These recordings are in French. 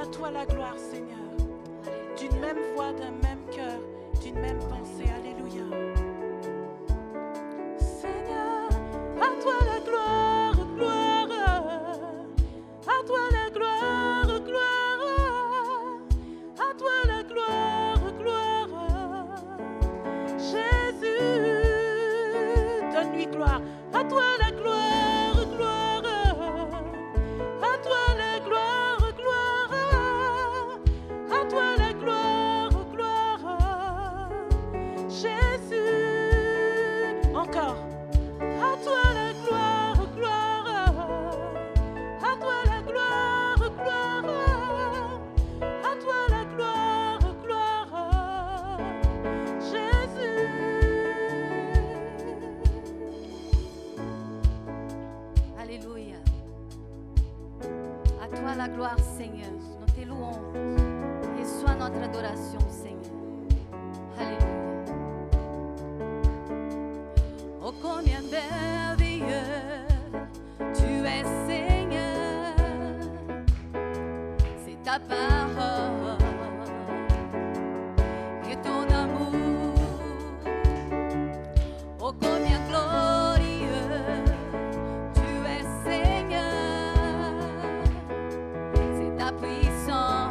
À toi la gloire, Seigneur. D'une même voix, d'un même cœur, d'une même pensée. Alléluia. Seigneur, à toi la gloire, gloire. À toi la gloire, gloire. À toi la gloire, gloire. Jésus, donne-lui gloire. À toi la gloire, gloire. À toi la gloire, gloire. À toi la gloire, gloire. Jésus, encore. À toi la gloire, gloire. À toi la gloire, gloire. À toi la gloire, gloire. Jésus. Alléluia. À toi la gloire, Seigneur. Nous te louons. Reçois notre adoration, Seigneur. Alléluia. Oh, combien merveilleux tu es, Seigneur. C'est ta parole et ton amour. Oh, combien glorieux tu es, Seigneur. C'est ta puissance.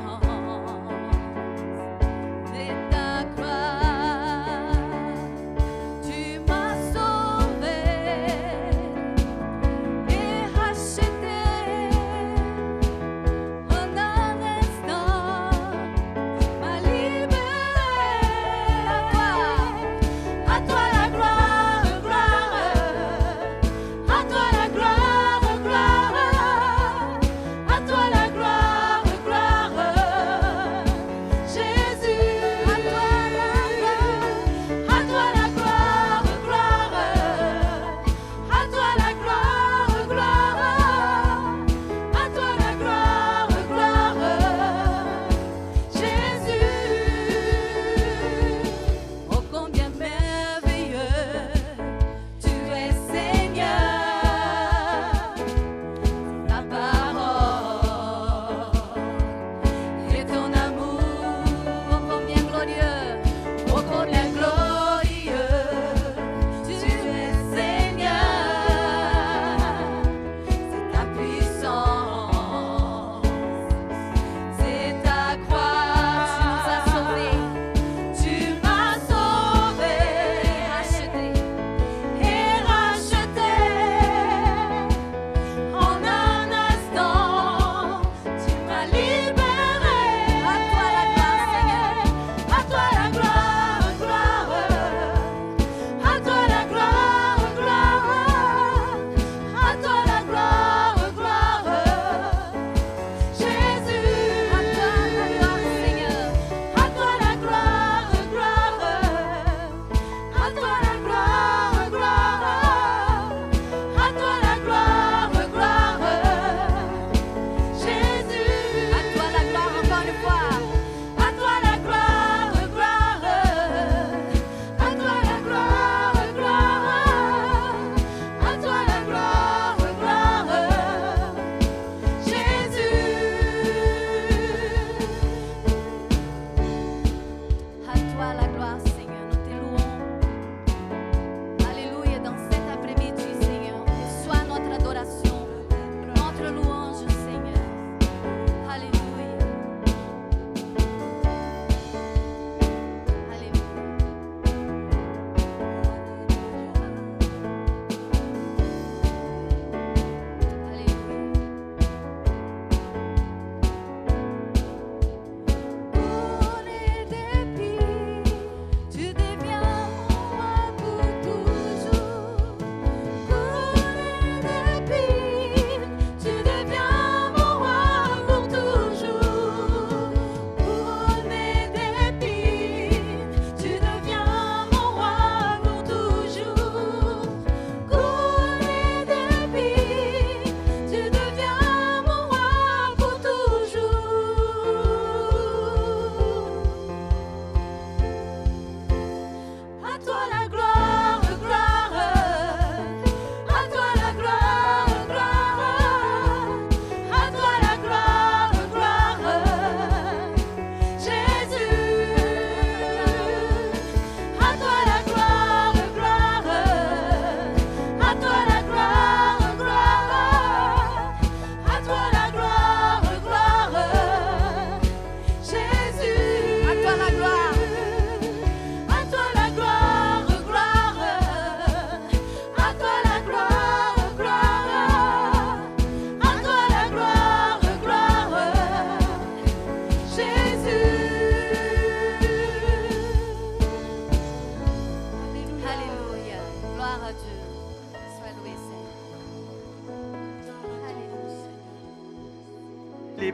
il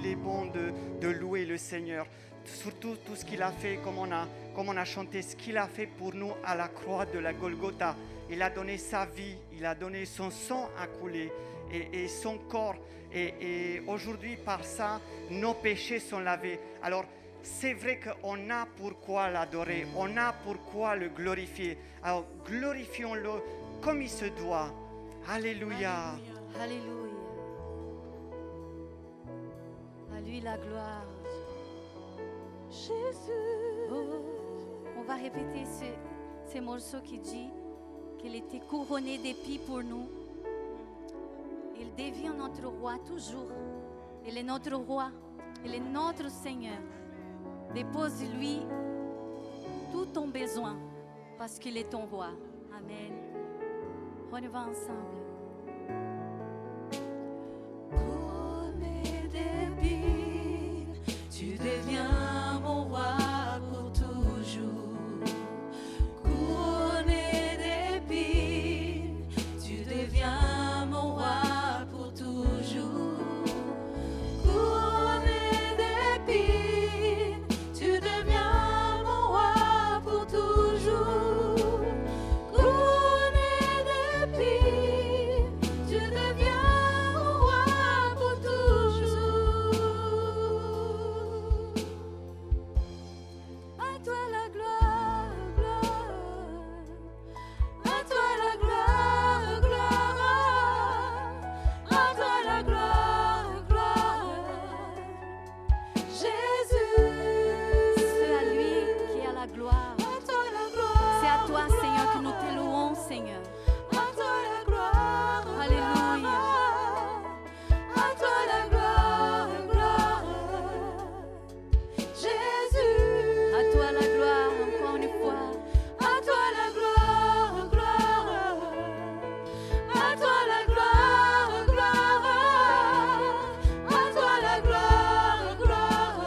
est bon de louer le Seigneur. Surtout tout ce qu'il a fait, comme on a chanté, ce qu'il a fait pour nous à la croix de la Golgotha. Il a donné sa vie, il a donné son sang à couler et son corps. Et aujourd'hui, par ça, nos péchés sont lavés. Alors, c'est vrai qu'on a pourquoi l'adorer, on a pourquoi le glorifier. Alors, glorifions-le comme il se doit. Alléluia. Alléluia. À lui la gloire. Jésus. Oh, on va répéter ces morceaux qui dit qu'il était couronné d'épis pour nous. Il devient notre roi toujours. Il est notre roi. Il est notre Seigneur. Dépose-lui tout ton besoin parce qu'il est ton roi. Amen. On y va ensemble. Couronné d'épines, tu deviens mon roi pour toujours. Couronné d'épines, tu deviens mon roi pour toujours. Couronné d'épines, tu deviens mon roi pour toujours. Couronné d'épines, tu deviens mon roi pour toujours. À toi la gloire, gloire. À toi la gloire, gloire. À toi la gloire, gloire. Jésus. C'est à lui qui a la gloire. À toi la gloire. C'est à toi, Seigneur, que nous te louons, Seigneur. À toi la gloire. Alléluia. À toi la gloire, gloire. Jésus. À toi la gloire, encore une fois. À toi la gloire, gloire. À toi la gloire, gloire. À toi la gloire, gloire.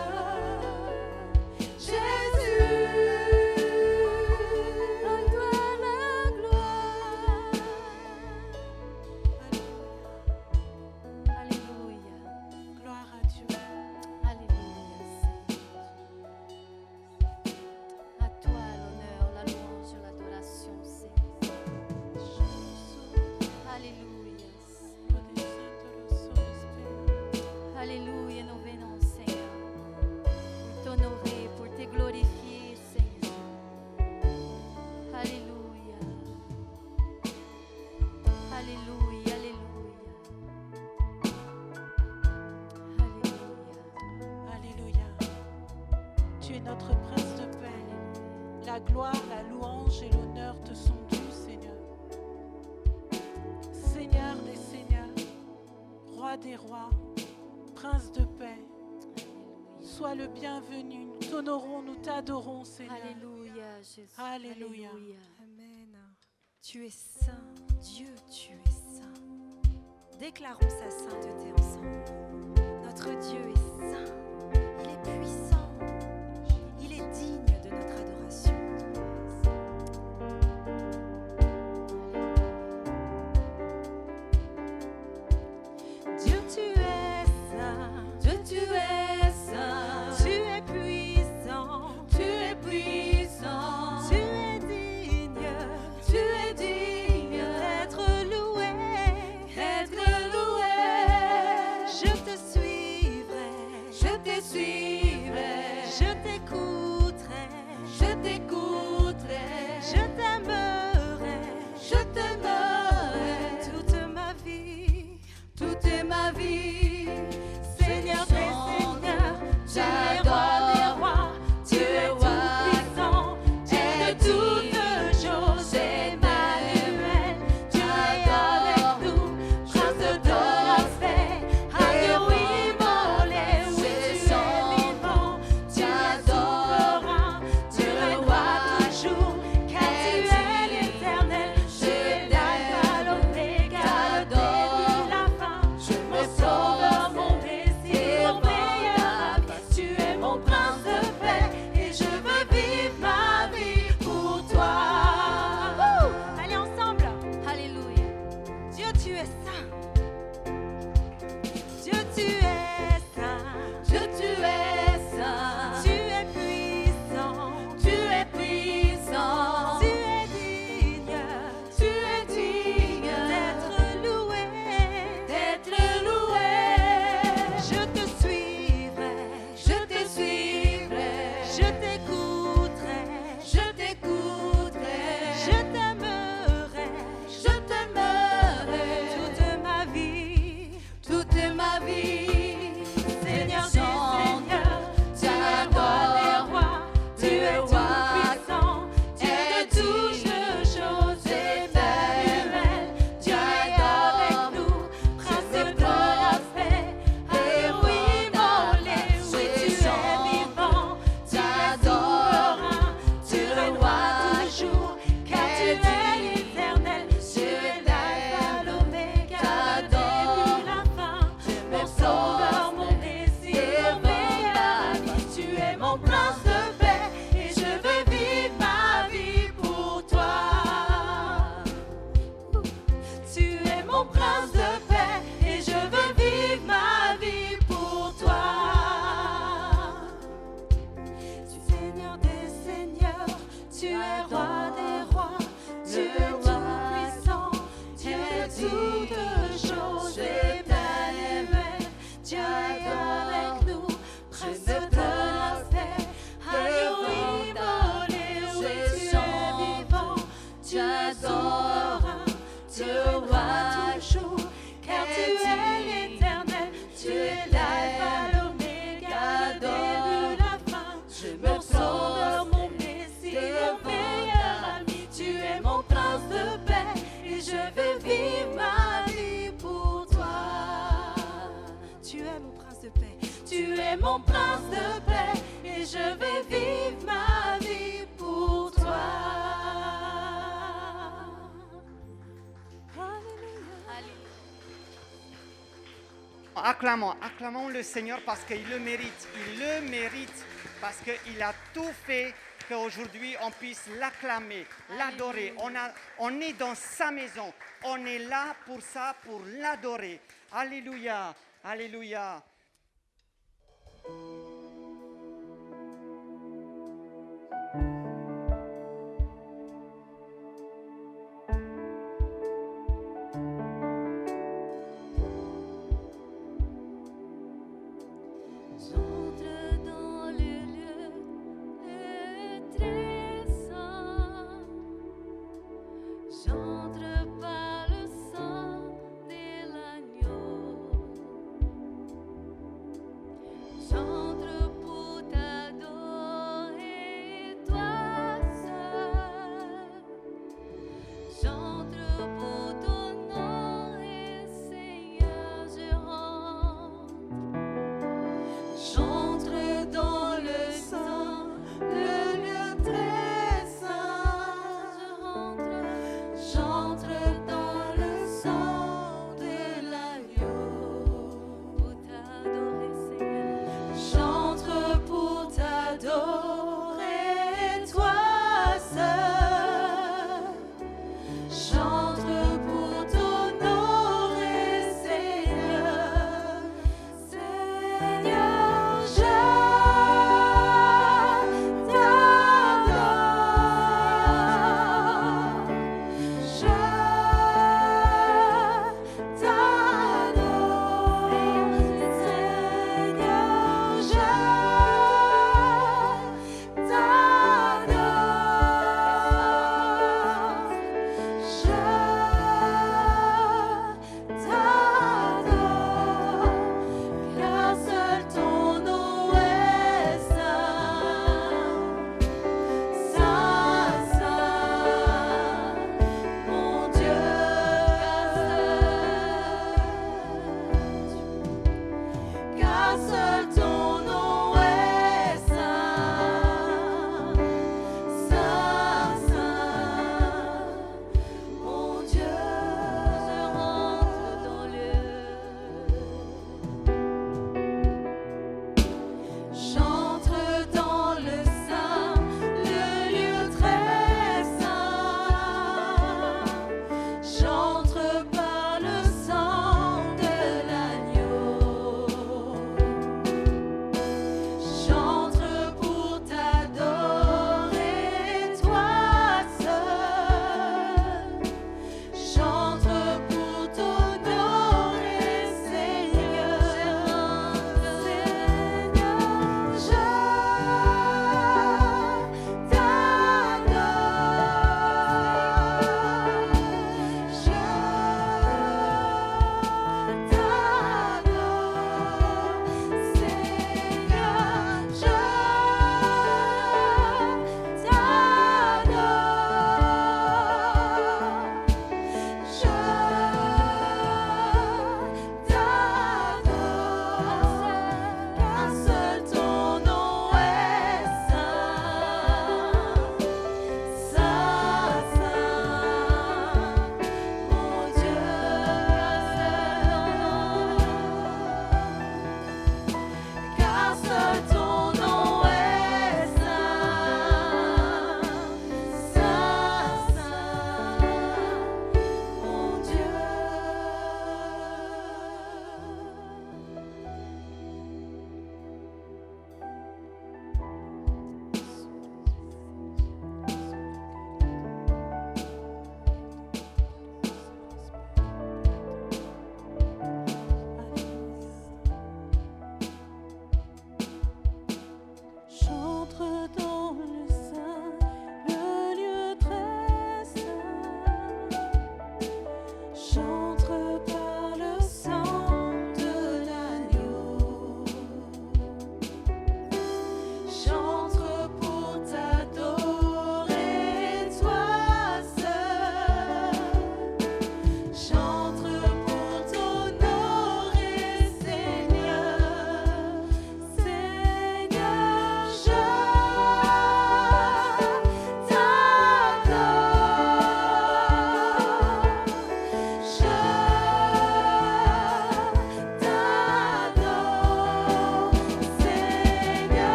Jésus. À toi la gloire. Alléluia. Gloire à Dieu. Alléluia, Seigneur. À toi l'honneur, la louange, l'adoration, Seigneur. Alléluia. Alléluia, nous venons, Seigneur, pour t'honorer, pour te glorifier, Seigneur. Alléluia. Alléluia, alléluia. Alléluia. Alléluia. Tu es notre prince de paix. La gloire, la louange et l'honneur te sont dus, Seigneur. Seigneur des seigneurs, roi des rois, prince de paix. Sois le bienvenu. Nous t'honorons, nous t'adorons, Seigneur. Alléluia, Jésus. Alléluia. Amen. Tu es saint, Dieu, tu es saint. Déclarons sa sainteté ensemble. Notre Dieu est saint, il est puissant, il est digne de notre adoration. Dieu, tu es saint, Dieu, tu es saint. tu es puissant, Tu es puissant. tu es digne, Tu es digne d'être loué. d'être loué. Je te suivrai, Je te suivrai. je t'écouterai, Je t'écouterai. je t'aimerai Je t'aimerai. toute ma vie. Toute ma vie. Seigneur des seigneurs, tu es roi des rois, tu es tout-puissant, tu es de toutes choses, Emmanuel, tu es avec nous, prince de la paix, alléluia, immolé, oui, tu es vivant, tu es souverain, tu es roi toujours, car tu es l'éternel, tu es d'Alpha l'Oméga, le début, la fin, mon sauveur, mon Messie, mon meilleur ami, tu es mon prince de paix, et je veux vivre ma vie pour toi. Allez ensemble. Alléluia. Dieu, tu es saint. Dieu, tu es mon prince de paix et je veux vivre ma vie pour toi. Tu es Seigneur des seigneurs, tu es roi des rois, tu es tout-puissant, Dieu de toutes choses, Emmanuel, Dieu est avec nous, prince de la paix. Alléluia, oui, tu es vivant, tu es souverain, tu roi toujours, car tu es l'éternel, tu es l'alpha, l'oméga, le début, la fin. Mon sauveur, mon messie, mon meilleur ami, tu es mon prince de paix et je vais vivre ma vie pour toi. Tu es mon prince de paix, tu es mon prince de paix et je vais vivre ma vie pour toi. Acclamons, acclamons le Seigneur parce qu'il le mérite, parce qu'il a tout fait qu'aujourd'hui on puisse l'acclamer, l'adorer. On est dans sa maison, on est là pour ça, pour l'adorer. Alléluia, alléluia. J'entre dans le lieu très saint. J'entre par le sang de l'agneau.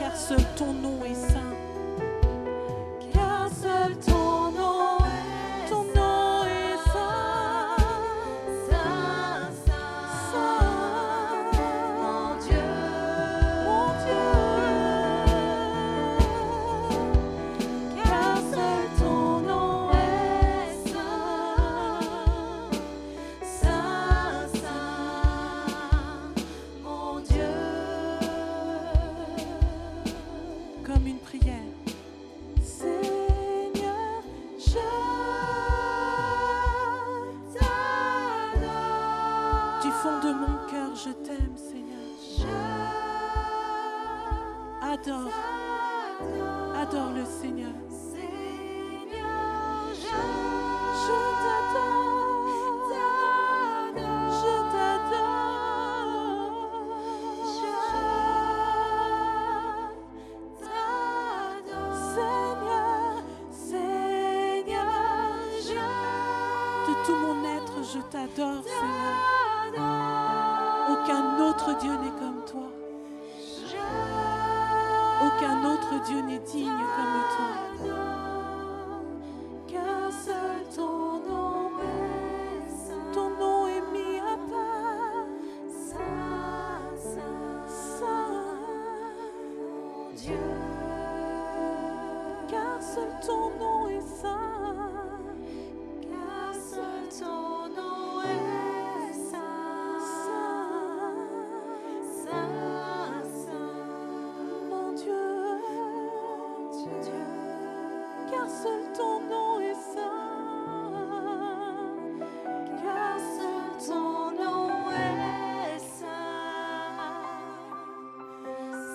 car seul ton nom est saint. car seul ton nom est Ton nom est saint. saint, saint, mon Dieu, car seul ton nom est saint, saint, saint, mon Dieu. Comme une prière. Seigneur, je t'adore. Du fond de mon cœur, je t'aime, Seigneur. Adore, adore le Seigneur. Seigneur, je t'adore, t'adore. je t'adore. Seigneur, Seigneur, De tout mon être, je t'adore, Seigneur. Aucun autre Dieu n'est comme toi. Aucun autre Dieu n'est digne comme toi. car seul ton nom est saint. Ton nom est mis à part. Saint, saint, Saint, mon Dieu, car seul ton nom est saint. car seul ton nom est saint, saint, saint, Mon Dieu, Dieu, car seul ton nom est saint. car seul ton nom est saint,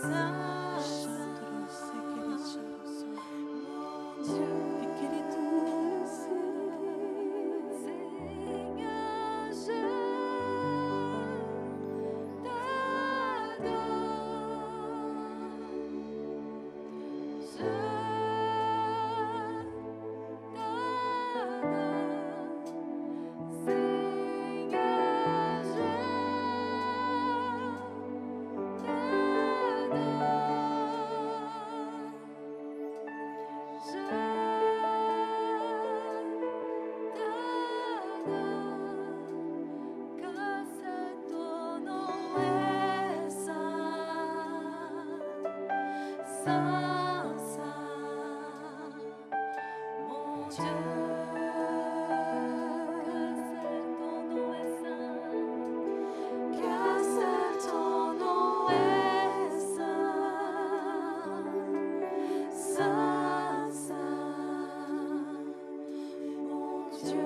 saint, Chandra, sekele, charoso. mon Dieu. Tekele, tout, sekele. Seigneur, je car seul ton nom est saint, saint, saint, mon Dieu. Car seul ton nom est saint, saint, saint, mon Dieu.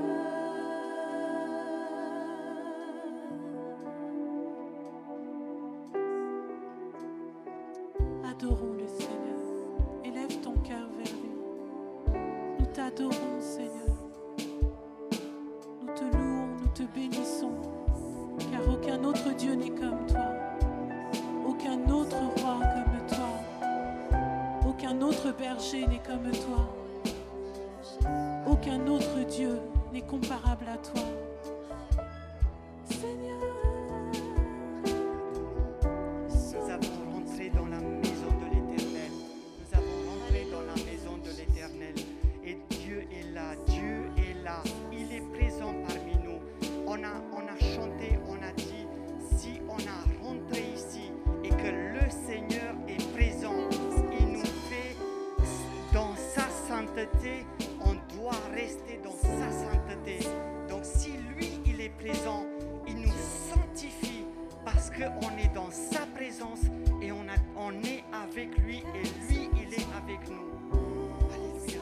Adorons le Seigneur. Élève ton cœur vers lui. Nous t'adorons, Seigneur. Nous te louons, nous te bénissons, car aucun autre Dieu n'est comme toi. Aucun autre roi comme toi. Aucun autre berger n'est comme toi. Aucun autre Dieu n'est comparable à toi. Seigneur, Nous avons rentré dans la maison de l'Éternel. Nous avons rentré dans la maison de l'Éternel. Et Dieu est là. Dieu est là. Il est présent parmi nous. On a chanté, on a dit, si on a rentré ici et que le Seigneur est présent, il nous fait dans sa sainteté, on doit rester dans sa sainteté. Donc si lui, il est présent, il nous sanctifie parce qu'on est dans sa présence et on est avec lui et lui, il est avec nous. Alléluia.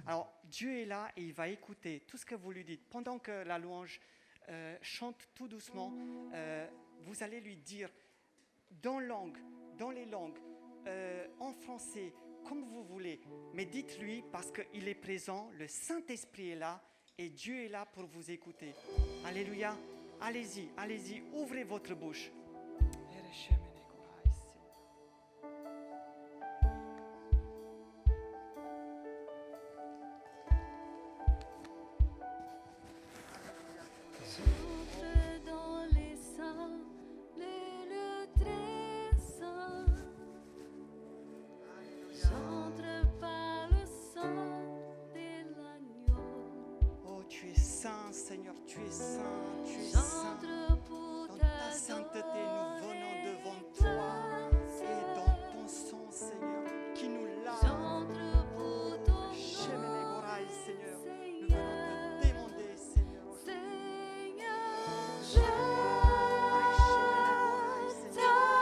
Alors, Dieu est là et il va écouter tout ce que vous lui dites. Pendant que la louange chante tout doucement, vous allez lui dire dans les langues, en français, comme vous voulez. Mais dites-lui parce qu'il est présent, le Saint-Esprit est là et Dieu est là pour vous écouter. Alléluia. Allez-y, allez-y, ouvrez votre bouche. J'entre dans les saints, Seigneur, tu es saint, tu es saint. Dans ta sainteté, nous venons devant toi et dans ton sang, Seigneur, qui nous lave. Shemene Gorai, Seigneur, nous venons te demander, Seigneur. Nous sommes venus te demander,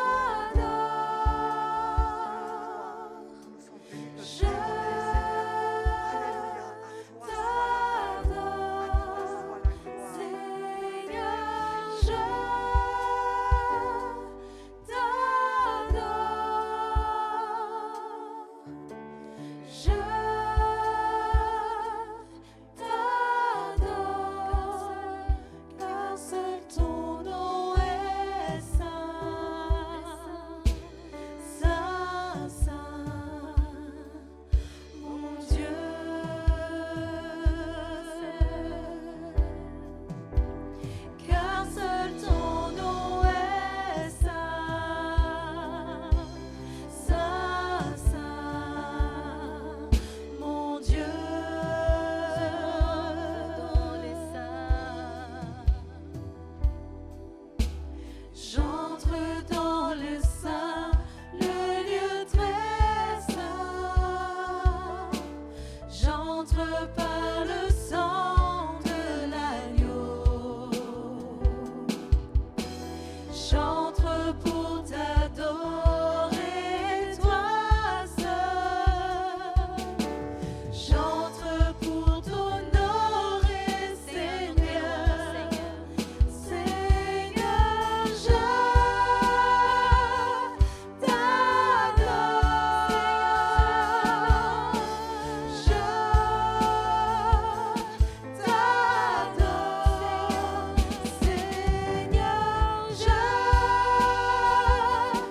Seigneur.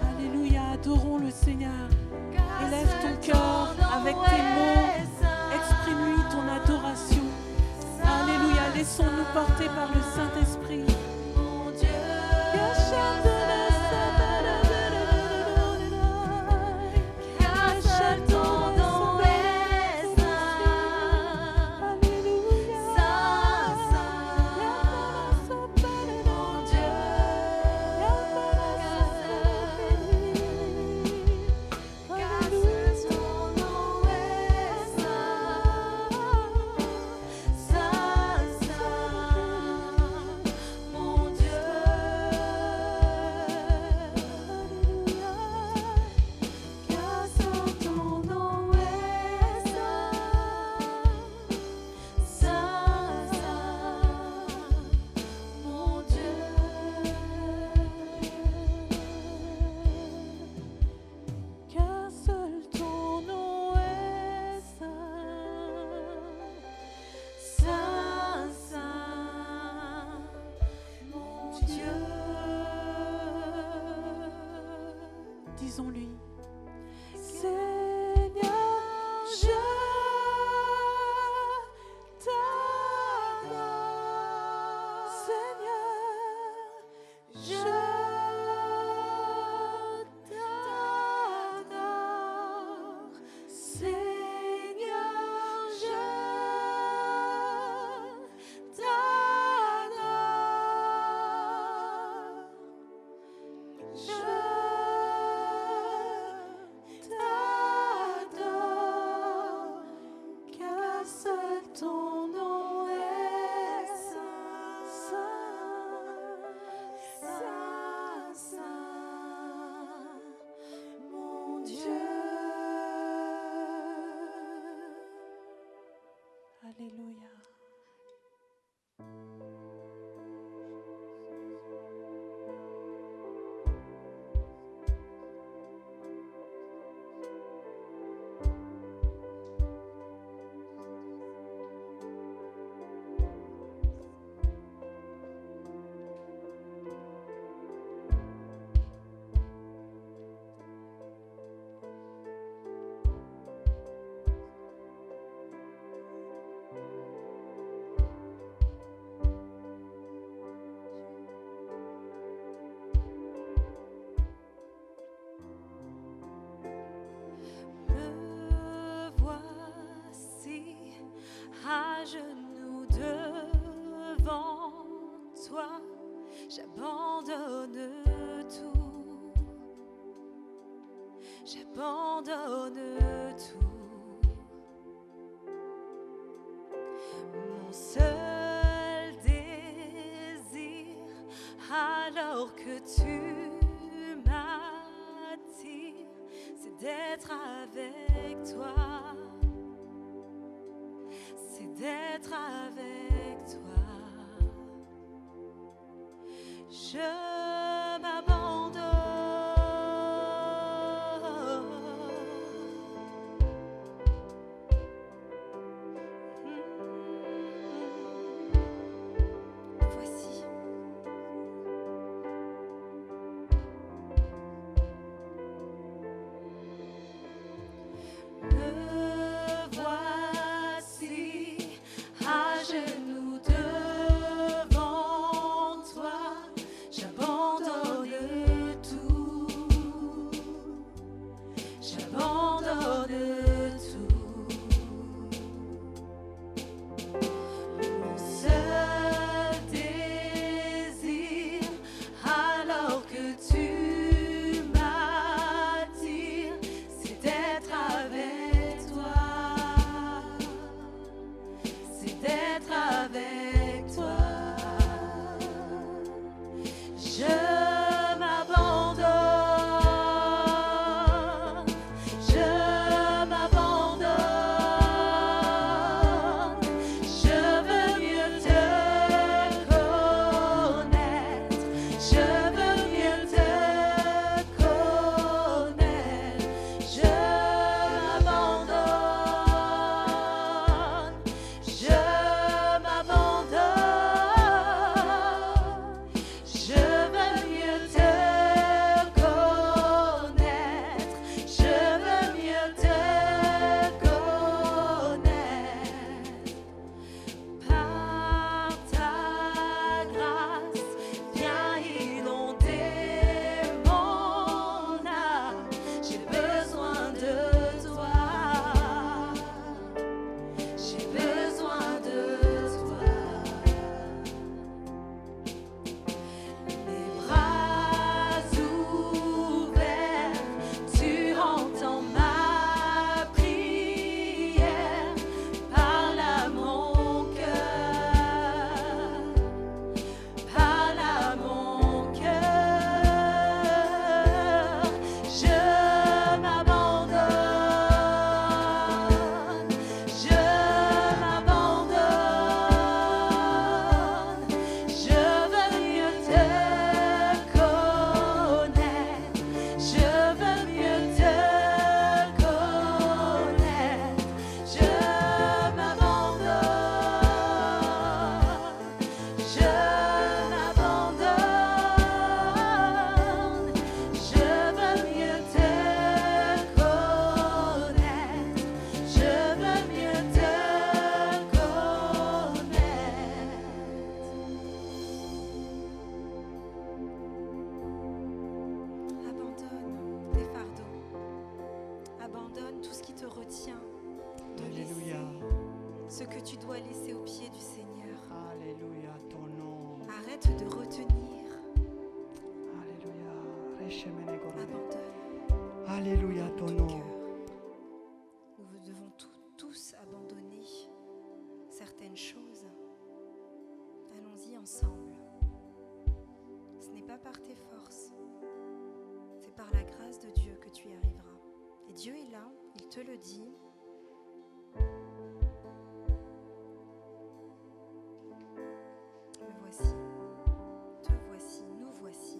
Alléluia, à toi soit la Laissons-nous porter par le Saint-Esprit. Mon Dieu, car seul ton nom est saint. Saint, saint, mon Dieu, car seul ton nom est saint. Saint, mon Dieu, car seul ton nom est saint. Saint, mon Dieu, car seul ton nom est saint. Saint, mon Dieu. Disons-lui. Seigneur, je t'adore. Seigneur, je t'adore. Seigneur, je t'adore. T'adore, car seul ton nom est saint. Saint, saint, mon Dieu. Alléluia. J'abandonne tout. J'abandonne tout. Mon seul désir, alors que tu m'attires, c'est d'être avec toi. C'est d'être avec toi. Je m'abandonne. Voici. Me voici à genoux devant toi. J'abandonne tout. J'abandonne tout. Mon seul désir, alors que tu m'attires, c'est d'être avec toi. C'est d'être avec toi. Je m'abandonne. Je m'abandonne. Je veux mieux te connaître. Je veux mieux te connaître. Je m'abandonne. Je m'abandonne. Je veux mieux te connaître. Je veux mieux te connaître. Par ta grâce, viens inonder mon âme. J'ai besoin de toi. J'ai besoin de toi. Les bras ouverts, tu entends ma prière. Parle à mon cœur. Parle à mon cœur. Je m'abandonne. Je m'abandonne. Je veux mieux te connaître. Je veux mieux te connaître. Je m'abandonne. Je m'abandonne. Je veux mieux te connaître. Je veux mieux te connaître. Abandonne tes fardeaux. Abandonne tout ce qui te retient de Alléluia. laisser ce que tu dois laisser aux pieds du Seigneur. Alléluia, ton nom. Arrête de retenir. Alléluia. Reshemene gorone. Abandonne Alléluia, ton ton nom. cœur. Nous devons tous abandonner certaines choses. Allons-y ensemble. Ce n'est pas par tes forces, c'est par la grâce de Dieu que tu y arriveras. Et Dieu est là, il te le dit. Me voici, te voici, nous voici.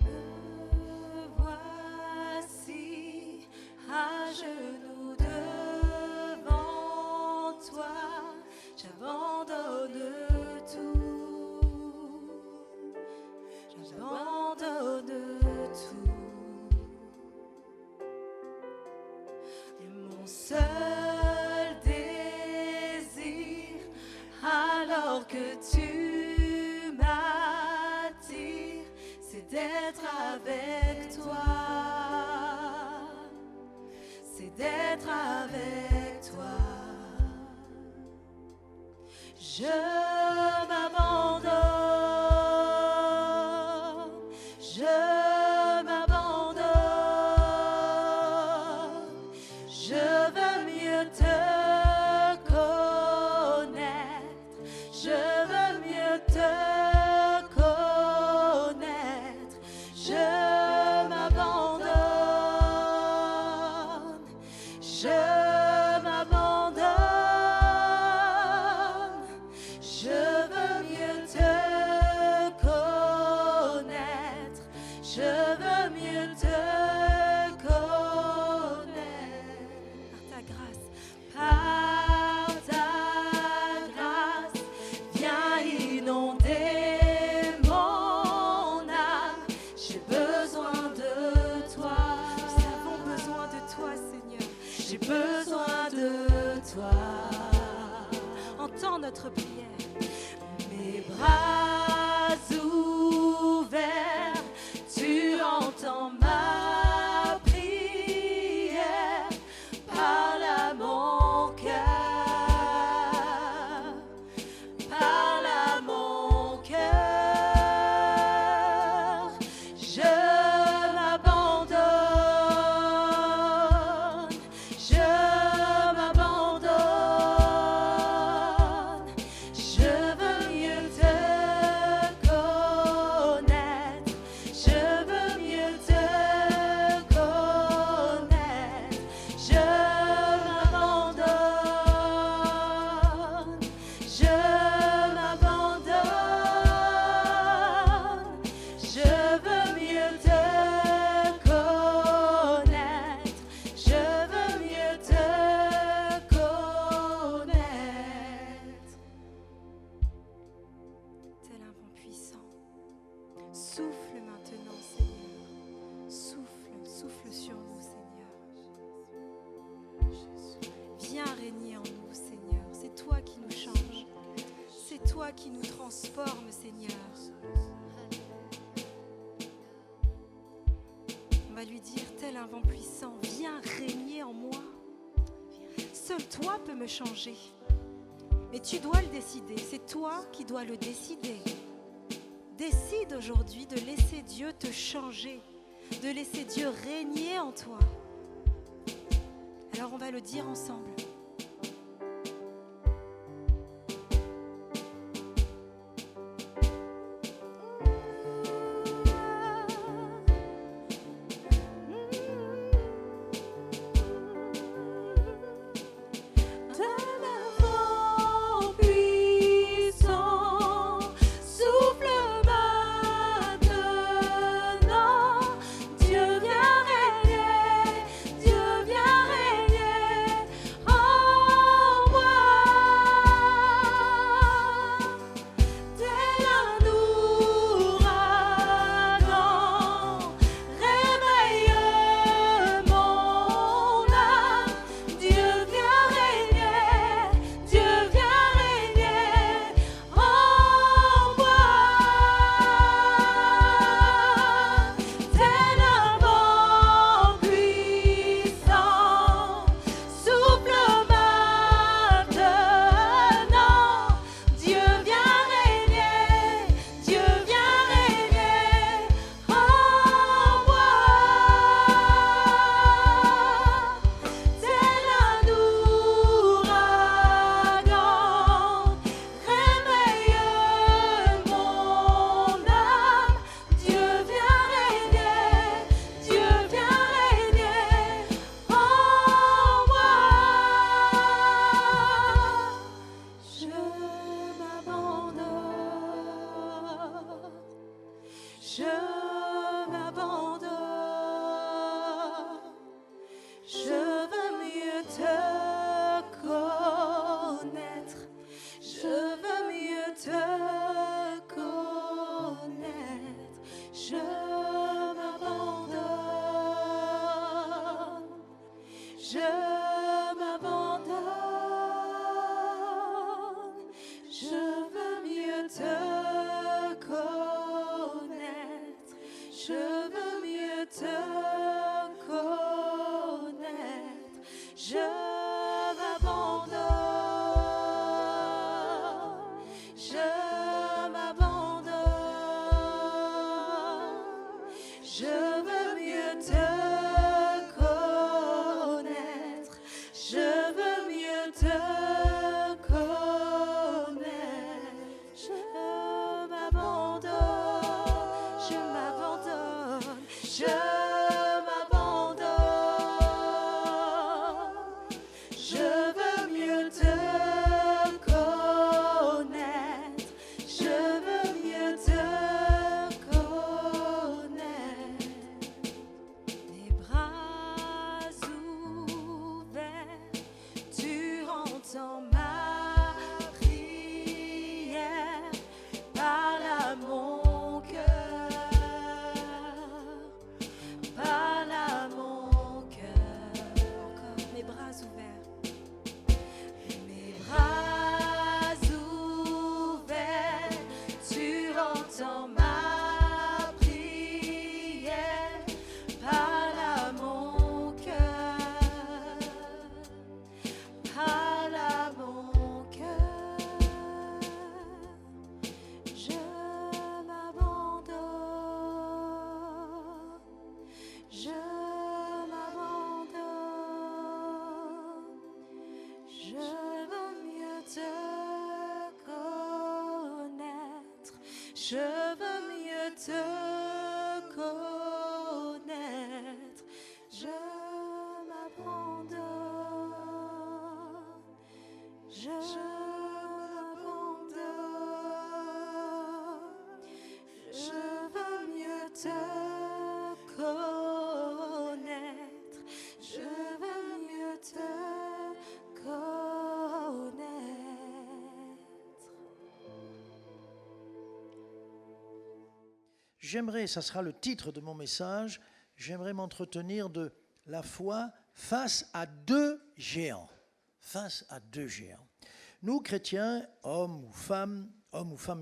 Me voici à genoux devant toi. J'abandonne tout. J'abandonne tout. Et mon seul désir, alors que tu m'attires, c'est c'est d'être avec toi. C'est d'être avec toi. Je m'abandonne, je m'abandonne. Je veux mieux te connaître, je veux mieux te connaître. Je m'abandonne, je m'abandonne. Je veux mieux te connaître, je veux mieux te connaître. Par ta grâce, viens inonder mon âme. J'ai besoin de toi. Nous avons besoin de toi, Seigneur. J'ai besoin de toi. Entends notre prière. Mes bras ouverts, tu entends ma prière. Parle à mon cœur, parle à mon cœur. Je m'abandonne, je m'abandonne. Je veux mieux te connaître, je veux mieux te connaître. Je m'abandonne, je m'abandonne. Je veux mieux te connaître, je veux mieux te connaître. Tel un vent puissant, souffle maintenant, Seigneur. Souffle, souffle sur nous, Seigneur. Viens régner en nous, Seigneur. C'est toi qui nous change. C'est toi qui nous transforme, Seigneur. On va lui dire, tel un vent puissant, viens régner en moi. Seul toi peux me changer. Mais tu dois le décider. C'est toi qui dois le décider. Décide aujourd'hui de laisser Dieu te changer, de laisser Dieu régner en toi. Alors on va le dire ensemble. Tel un vent puissant, souffle maintenant. Dieu vient régner, Dieu vient régner en moi. Tel un ouragan, réveille mon âme. Dieu vient régner, Dieu vient régner en moi. Tel un vent puissant, souffle maintenant. Dieu vient régner, Dieu vient régner en moi. Tel un ouragan, réveille mon âme. Dieu vient régner, Dieu vient régner en moi. Je m'abandonne, je m'abandonne. Je veux mieux te connaître, je veux mieux te connaître. Je m'abandonne, je m'abandonne. Je veux mieux te connaître. Je veux mieux te connaître. Je m'abandonne. Je m'abandonne. Je veux mieux te connaître. Je veux mieux te connaître. J'aimerais, ça sera le titre de mon message, j'aimerais m'entretenir de la foi face à deux géants. Face à deux géants. Nous, chrétiens, hommes ou femmes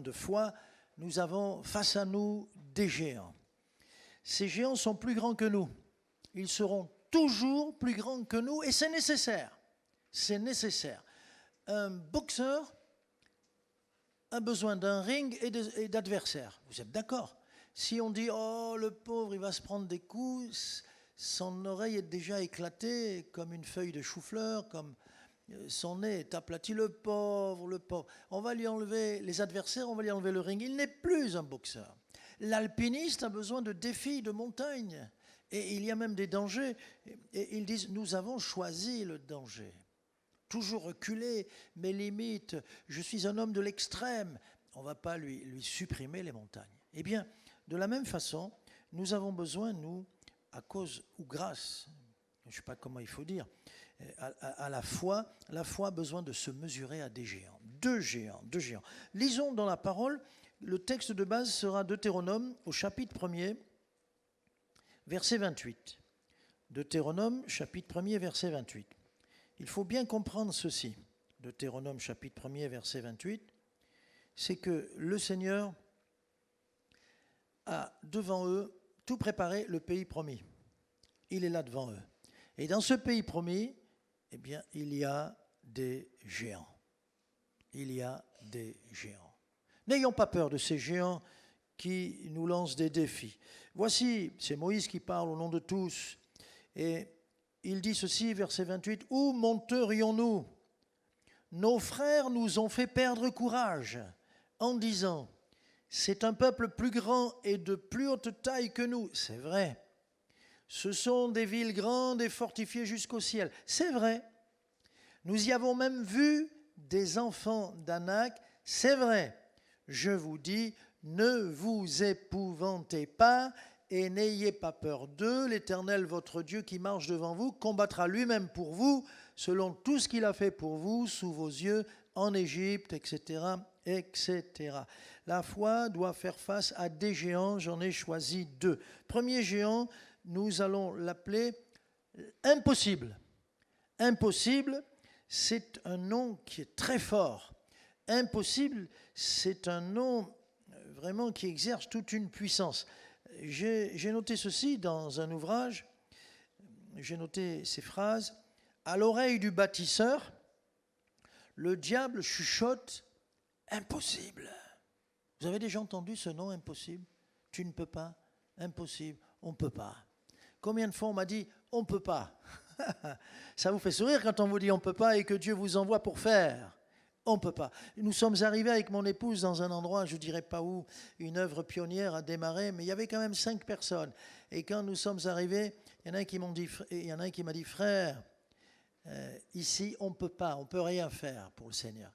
de foi, nous avons face à nous des géants. Ces géants sont plus grands que nous. Ils seront toujours plus grands que nous et c'est nécessaire. C'est nécessaire. Un boxeur a besoin d'un ring et d'adversaires. Vous êtes d'accord? Si on dit « Oh, le pauvre, il va se prendre des coups », son oreille est déjà éclatée comme une feuille de chou-fleur, comme son nez est aplati. Le pauvre, le pauvre. On va lui enlever les adversaires, on va lui enlever le ring. Il n'est plus un boxeur. L'alpiniste a besoin de défis, de montagnes. Et il y a même des dangers. Et ils disent « Nous avons choisi le danger. Toujours reculer mes limites. Je suis un homme de l'extrême. » On ne va pas lui supprimer les montagnes. Eh bien, de la même façon, nous avons besoin, nous, à cause ou grâce, je ne sais pas comment il faut dire, à la foi a besoin de se mesurer à des géants. Deux géants. Lisons dans la parole, le texte de base sera Deutéronome au chapitre 1er, verset 28. Deutéronome, chapitre 1er, verset 28. Il faut bien comprendre ceci. Deutéronome, chapitre 1er, verset 28, c'est que le Seigneur a devant eux tout préparé, le pays promis. Il est là devant eux. Et dans ce pays promis, eh bien, il y a des géants. Il y a des géants. N'ayons pas peur de ces géants qui nous lancent des défis. Voici, c'est Moïse qui parle au nom de tous. Et il dit ceci, verset 28, « Où monterions-nous ? Nos frères nous ont fait perdre courage en disant, c'est un peuple plus grand et de plus haute taille que nous. » C'est vrai. Ce sont des villes grandes et fortifiées jusqu'au ciel. C'est vrai. Nous y avons même vu des enfants d'Anak. C'est vrai. Je vous dis, ne vous épouvantez pas et n'ayez pas peur d'eux. L'Éternel, votre Dieu, qui marche devant vous, combattra lui-même pour vous, selon tout ce qu'il a fait pour vous, sous vos yeux, en Égypte, etc., etc. La foi doit faire face à des géants. J'en ai choisi deux. Premier géant, nous allons l'appeler impossible. Impossible, c'est un nom qui est très fort. Impossible, c'est un nom vraiment qui exerce toute une puissance. J'ai noté ceci dans un ouvrage, j'ai noté ces phrases. À l'oreille du bâtisseur, le diable chuchote « impossible ». Vous avez déjà entendu ce nom « impossible » ? Tu ne peux pas, impossible, on ne peut pas. Combien de fois on m'a dit « on ne peut pas » Ça vous fait sourire quand on vous dit « on ne peut pas » et que Dieu vous envoie pour faire. On ne peut pas. Nous sommes arrivés avec mon épouse dans un endroit, je ne dirais pas où, une œuvre pionnière a démarré, mais il y avait quand même 5 personnes. Et quand nous sommes arrivés, il y en a un qui m'a dit « frère, ici on ne peut pas, on ne peut rien faire pour le Seigneur ».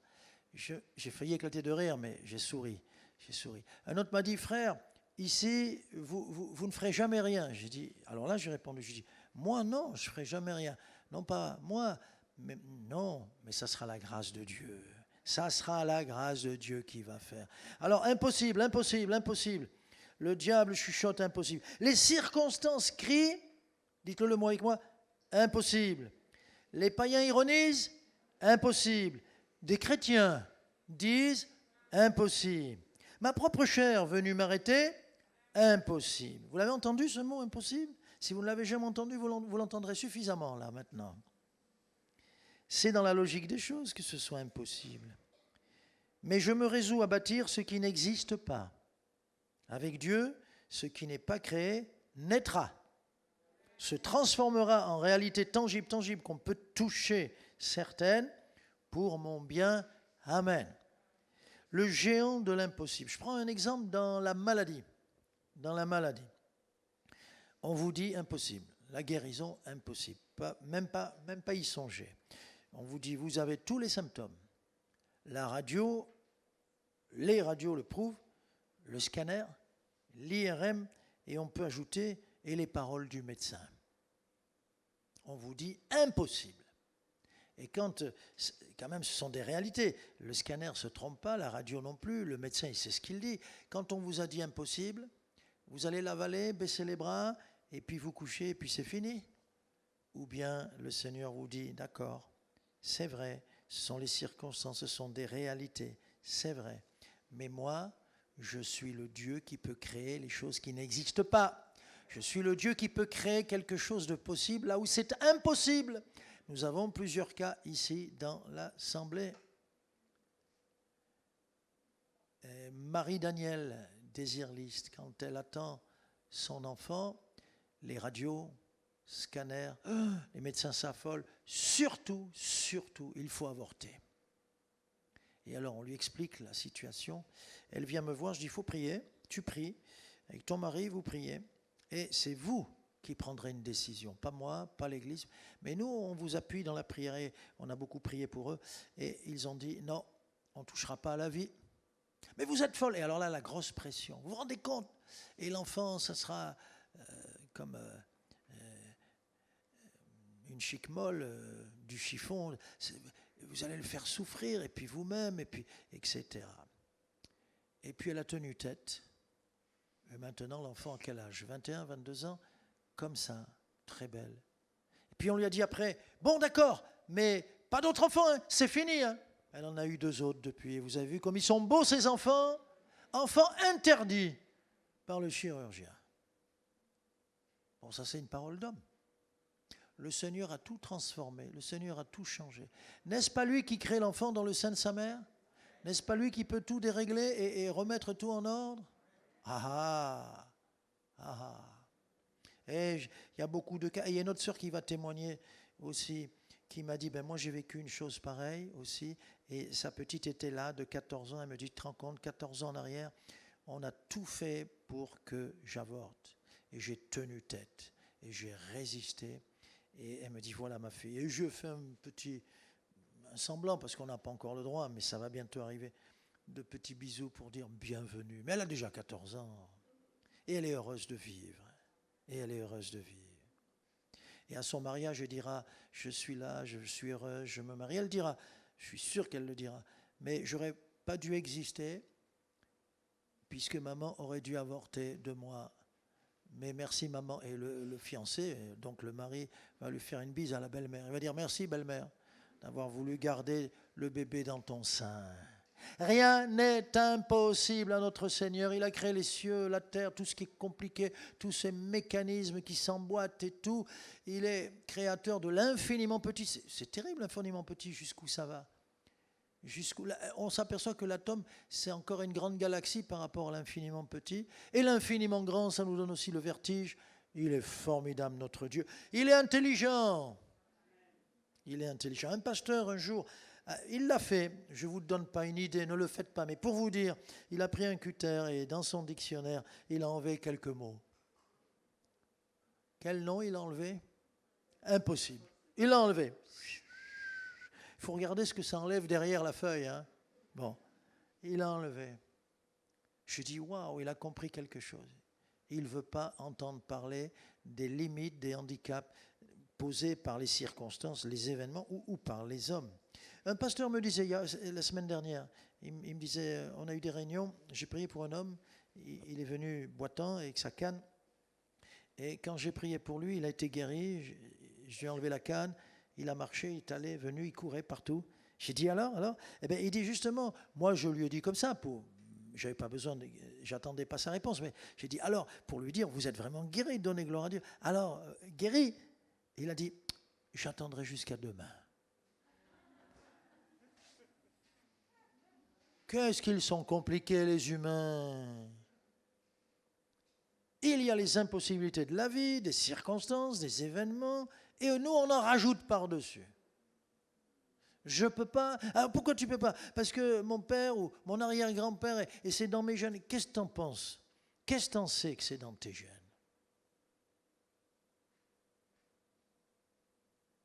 J'ai failli éclater de rire, mais j'ai souri. Un autre m'a dit « frère, ici vous ne ferez jamais rien ». J'ai dit, alors là j'ai répondu, j'ai dit « moi non, je ne ferai jamais rien ». Non pas moi, mais non, mais ça sera la grâce de Dieu. Ça sera la grâce de Dieu qui va faire. Alors, impossible, impossible, impossible. Le diable chuchote impossible. Les circonstances crient, dites-le moi avec moi, impossible. Les païens ironisent, impossible. Des chrétiens disent, impossible. Ma propre chair venue m'arrêter, impossible. Vous l'avez entendu ce mot, impossible ? Si vous ne l'avez jamais entendu, vous l'entendrez suffisamment là maintenant. C'est dans la logique des choses que ce soit impossible. Mais je me résous à bâtir ce qui n'existe pas. Avec Dieu, ce qui n'est pas créé naîtra, se transformera en réalité tangible qu'on peut toucher, certaines, pour mon bien. Amen. Le géant de l'impossible. Je prends un exemple dans la maladie. Dans la maladie. On vous dit impossible. La guérison, impossible. Même pas y songer. On vous dit, vous avez tous les symptômes. La radio, les radios le prouvent, le scanner, l'IRM, et on peut ajouter, et les paroles du médecin. On vous dit impossible. Et quand même, ce sont des réalités. Le scanner ne se trompe pas, la radio non plus, le médecin, il sait ce qu'il dit. Quand on vous a dit impossible, vous allez l'avaler, baisser les bras, et puis vous coucher, et puis c'est fini. Ou bien le Seigneur vous dit, d'accord, c'est vrai, ce sont les circonstances, ce sont des réalités, c'est vrai. Mais moi, je suis le Dieu qui peut créer les choses qui n'existent pas. Je suis le Dieu qui peut créer quelque chose de possible là où c'est impossible. Nous avons plusieurs cas ici dans l'Assemblée. Marie-Danielle Désirliste, quand elle attend son enfant, les radios, scanners, les médecins s'affolent. Surtout, il faut avorter. Et alors on lui explique la situation. Elle vient me voir, je dis, il faut prier. Tu pries, avec ton mari, vous priez. Et c'est vous qui prendrez une décision, pas moi, pas l'Église. Mais nous, on vous appuie dans la prière et on a beaucoup prié pour eux. Et ils ont dit, non, on ne touchera pas à la vie. Mais vous êtes folle. Et alors là, la grosse pression. Vous vous rendez compte? Et l'enfant, ça sera comme une chic molle, du chiffon. Vous allez le faire souffrir, et puis vous-même, et puis, etc. Et puis elle a tenu tête. Et maintenant, l'enfant, à quel âge? 21, 22 ans? Comme ça, très belle. Et puis on lui a dit après, bon d'accord, mais pas d'autres enfants, hein, c'est fini. Hein. Elle en a eu 2 autres depuis. Et vous avez vu comme ils sont beaux ces enfants? Enfants interdits par le chirurgien. Bon, ça c'est une parole d'homme. Le Seigneur a tout transformé, le Seigneur a tout changé. N'est-ce pas lui qui crée l'enfant dans le sein de sa mère? N'est-ce pas lui qui peut tout dérégler et remettre tout en ordre? Et il y a beaucoup de cas. Et il y a une autre sœur qui va témoigner aussi, qui m'a dit, moi j'ai vécu une chose pareille aussi, et sa petite était là de 14 ans, elle me dit, tu te rends compte, 14 ans en arrière, on a tout fait pour que j'avorte. Et j'ai tenu tête, et j'ai résisté, et elle me dit, voilà ma fille. Et je fais un semblant, parce qu'on n'a pas encore le droit, mais ça va bientôt arriver, de petits bisous pour dire bienvenue. Mais elle a déjà 14 ans, et elle est heureuse de vivre. Et elle est heureuse de vivre. Et à son mariage, elle dira, je suis là, je suis heureuse, je me marie. Elle dira, je suis sûr qu'elle le dira, mais j'aurais pas dû exister, puisque maman aurait dû avorter de moi. Mais merci maman. Et le fiancé, donc le mari, va lui faire une bise à la belle-mère. Il va dire, merci belle-mère, d'avoir voulu garder le bébé dans ton sein. Rien n'est impossible à notre Seigneur. Il a créé les cieux, la terre, tout ce qui est compliqué, tous ces mécanismes qui s'emboîtent et tout. Il est créateur de l'infiniment petit. C'est terrible, l'infiniment petit, jusqu'où ça va. On s'aperçoit que l'atome, c'est encore une grande galaxie par rapport à l'infiniment petit. Et l'infiniment grand, ça nous donne aussi le vertige. Il est formidable, notre Dieu. Il est intelligent. Il est intelligent. Un pasteur, un jour... Il l'a fait, je ne vous donne pas une idée, ne le faites pas, mais pour vous dire, il a pris un cutter et dans son dictionnaire, il a enlevé quelques mots. Quel nom il a enlevé? Impossible. Il l'a enlevé. Il faut regarder ce que ça enlève derrière la feuille. Hein. Bon, il a enlevé. Je dis, waouh, il a compris quelque chose. Il ne veut pas entendre parler des limites, des handicaps posés par les circonstances, les événements ou par les hommes. Un pasteur me disait, la semaine dernière, il me disait, on a eu des réunions, j'ai prié pour un homme, il est venu boitant avec sa canne, et quand j'ai prié pour lui, il a été guéri, je lui ai enlevé la canne, il a marché, il est allé, venu, il courait partout. J'ai dit alors eh bien, il dit justement, moi je lui ai dit comme ça, j'avais pas besoin, j'attendais pas sa réponse, mais j'ai dit alors, pour lui dire, vous êtes vraiment guéri, donnez gloire à Dieu. Alors, guéri, il a dit, j'attendrai jusqu'à demain. Qu'est-ce qu'ils sont compliqués, les humains? Il y a les impossibilités de la vie, des circonstances, des événements, et nous, on en rajoute par-dessus. Je ne peux pas. Alors pourquoi tu ne peux pas? Parce que mon père ou mon arrière-grand-père, et c'est dans mes gènes. Qu'est-ce que tu en penses? Qu'est-ce que tu en sais que c'est dans tes gènes?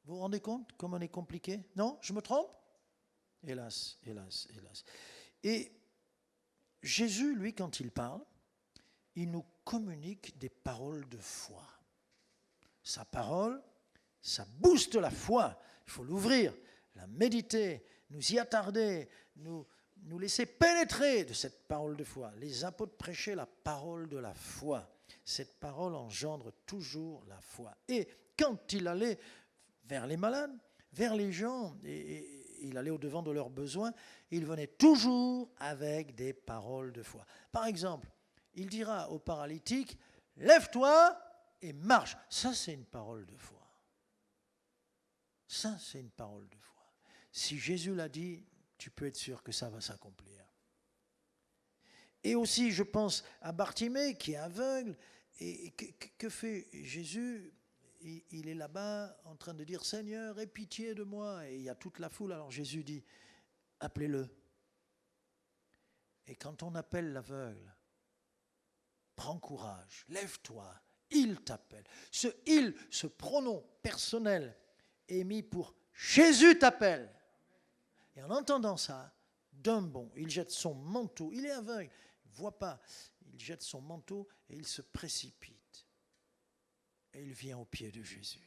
Vous vous rendez compte comme on est compliqué? Non? Je me trompe? Hélas, hélas, hélas. Et Jésus, lui, quand il parle, il nous communique des paroles de foi. Sa parole, ça booste la foi. Il faut l'ouvrir, la méditer, nous y attarder, nous laisser pénétrer de cette parole de foi. Les apôtres prêchaient la parole de la foi. Cette parole engendre toujours la foi. Et quand il allait vers les malades, vers les gens, et il allait au-devant de leurs besoins, il venait toujours avec des paroles de foi. Par exemple, il dira au paralytique, « Lève-toi et marche ». Ça, c'est une parole de foi. Ça, c'est une parole de foi. Si Jésus l'a dit, tu peux être sûr que ça va s'accomplir. Et aussi, je pense à Bartimée, qui est aveugle. Et que fait Jésus? Il est là-bas en train de dire « Seigneur, aie pitié de moi ». Et il y a toute la foule. Alors Jésus dit « Appelez-le ». Et quand on appelle l'aveugle, prends courage, lève-toi, il t'appelle. Ce « il », ce pronom personnel est mis pour « Jésus t'appelle ». Et en entendant ça, d'un bond, il jette son manteau. Il est aveugle, il ne voit pas. Il jette son manteau et il se précipite. Et il vient aux pieds de Jésus.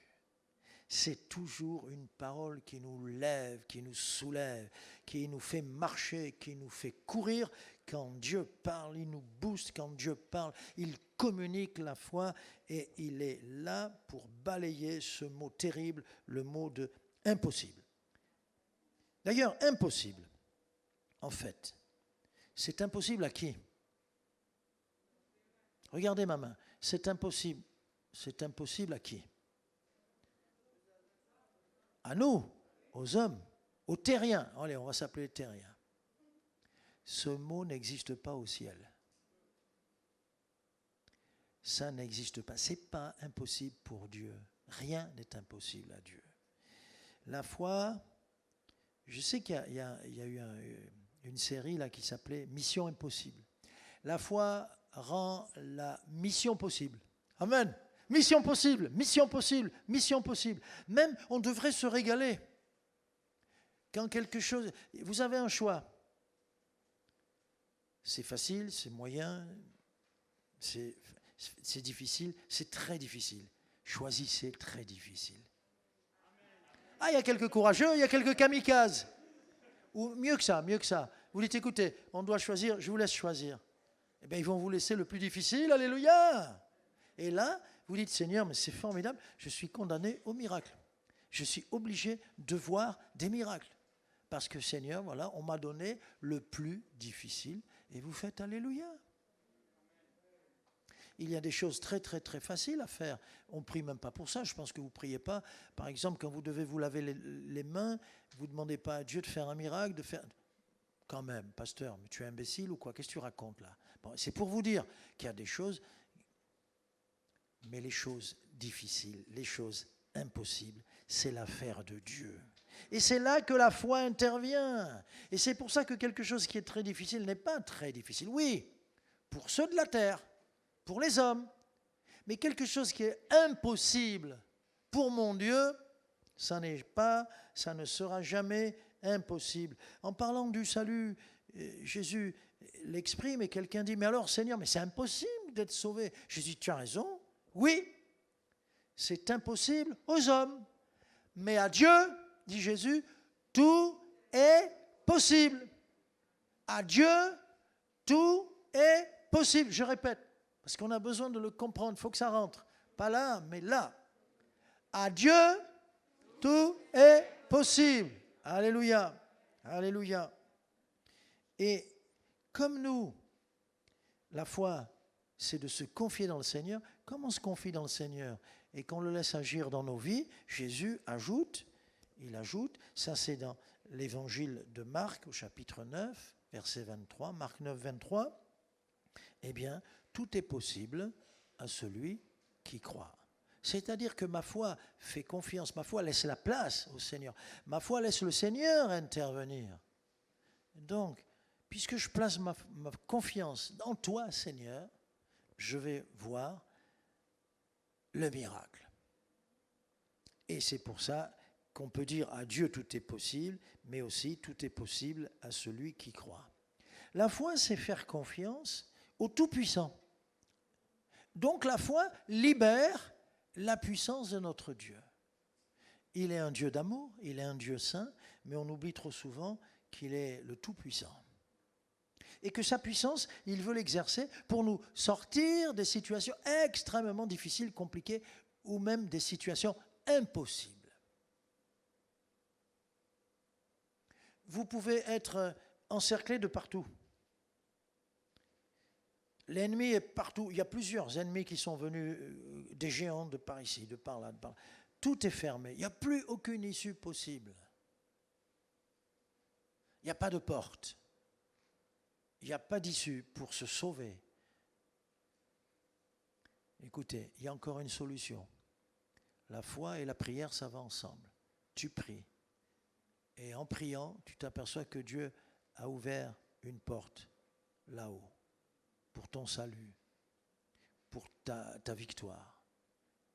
C'est toujours une parole qui nous lève, qui nous soulève, qui nous fait marcher, qui nous fait courir. Quand Dieu parle, il nous booste. Quand Dieu parle, il communique la foi et il est là pour balayer ce mot terrible, le mot de impossible. D'ailleurs, impossible, en fait, c'est impossible à qui? Regardez ma main, c'est impossible. C'est impossible à qui? À nous, aux hommes, aux terriens. Allez, on va s'appeler terriens. Ce mot n'existe pas au ciel. Ça n'existe pas. Ce n'est pas impossible pour Dieu. Rien n'est impossible à Dieu. La foi, je sais qu'il y a eu une série là qui s'appelait Mission Impossible. La foi rend la mission possible. Amen. Mission possible, mission possible, mission possible. Même, on devrait se régaler. Quand quelque chose... Vous avez un choix. C'est facile, c'est moyen, c'est difficile, c'est très difficile. Choisissez très difficile. Ah, il y a quelques courageux, il y a quelques kamikazes. Ou mieux que ça. Vous dites, écoutez, on doit choisir, je vous laisse choisir. Eh bien, ils vont vous laisser le plus difficile, alléluia. Et là, vous dites, Seigneur, mais c'est formidable, je suis condamné au miracle. Je suis obligé de voir des miracles. Parce que, Seigneur, voilà, on m'a donné le plus difficile et vous faites alléluia. Il y a des choses très, très, très faciles à faire. On ne prie même pas pour ça. Je pense que vous ne priez pas. Par exemple, quand vous devez vous laver les mains, vous ne demandez pas à Dieu de faire un miracle, de faire... Quand même, pasteur, mais tu es imbécile ou quoi? Qu'est-ce que tu racontes là? Bon, c'est pour vous dire qu'il y a des choses... Mais les choses difficiles, les choses impossibles, c'est l'affaire de Dieu. Et c'est là que la foi intervient. Et c'est pour ça que quelque chose qui est très difficile n'est pas très difficile. Oui, pour ceux de la terre, pour les hommes. Mais quelque chose qui est impossible pour mon Dieu, ça n'est pas, ça ne sera jamais impossible. En parlant du salut, Jésus l'exprime et quelqu'un dit, mais alors Seigneur, mais c'est impossible d'être sauvé. Jésus, tu as raison. Oui, c'est impossible aux hommes, mais à Dieu, dit Jésus, tout est possible. À Dieu, tout est possible. Je répète, parce qu'on a besoin de le comprendre, il faut que ça rentre. Pas là, mais là. À Dieu, tout est possible. Alléluia, alléluia. Et comme nous, la foi, c'est de se confier dans le Seigneur. Comme on se confie dans le Seigneur et qu'on le laisse agir dans nos vies, Jésus ajoute, ça c'est dans l'évangile de Marc au chapitre 9, verset 23, Marc 9, 23, eh bien, tout est possible à celui qui croit. C'est-à-dire que ma foi fait confiance, ma foi laisse la place au Seigneur. Ma foi laisse le Seigneur intervenir. Donc, puisque je place ma confiance dans toi, Seigneur, je vais voir le miracle. Et c'est pour ça qu'on peut dire à Dieu tout est possible, mais aussi tout est possible à celui qui croit. La foi, c'est faire confiance au Tout-Puissant. Donc la foi libère la puissance de notre Dieu. Il est un Dieu d'amour, il est un Dieu saint, mais on oublie trop souvent qu'il est le Tout-Puissant. Et que sa puissance, il veut l'exercer pour nous sortir des situations extrêmement difficiles, compliquées, ou même des situations impossibles. Vous pouvez être encerclé de partout. L'ennemi est partout. Il y a plusieurs ennemis qui sont venus, des géants de par ici, de par là, de par là. Tout est fermé. Il n'y a plus aucune issue possible. Il n'y a pas de porte. Il n'y a pas d'issue pour se sauver. Écoutez, il y a encore une solution. La foi et la prière, ça va ensemble. Tu pries. Et en priant, tu t'aperçois que Dieu a ouvert une porte là-haut pour ton salut, pour ta victoire.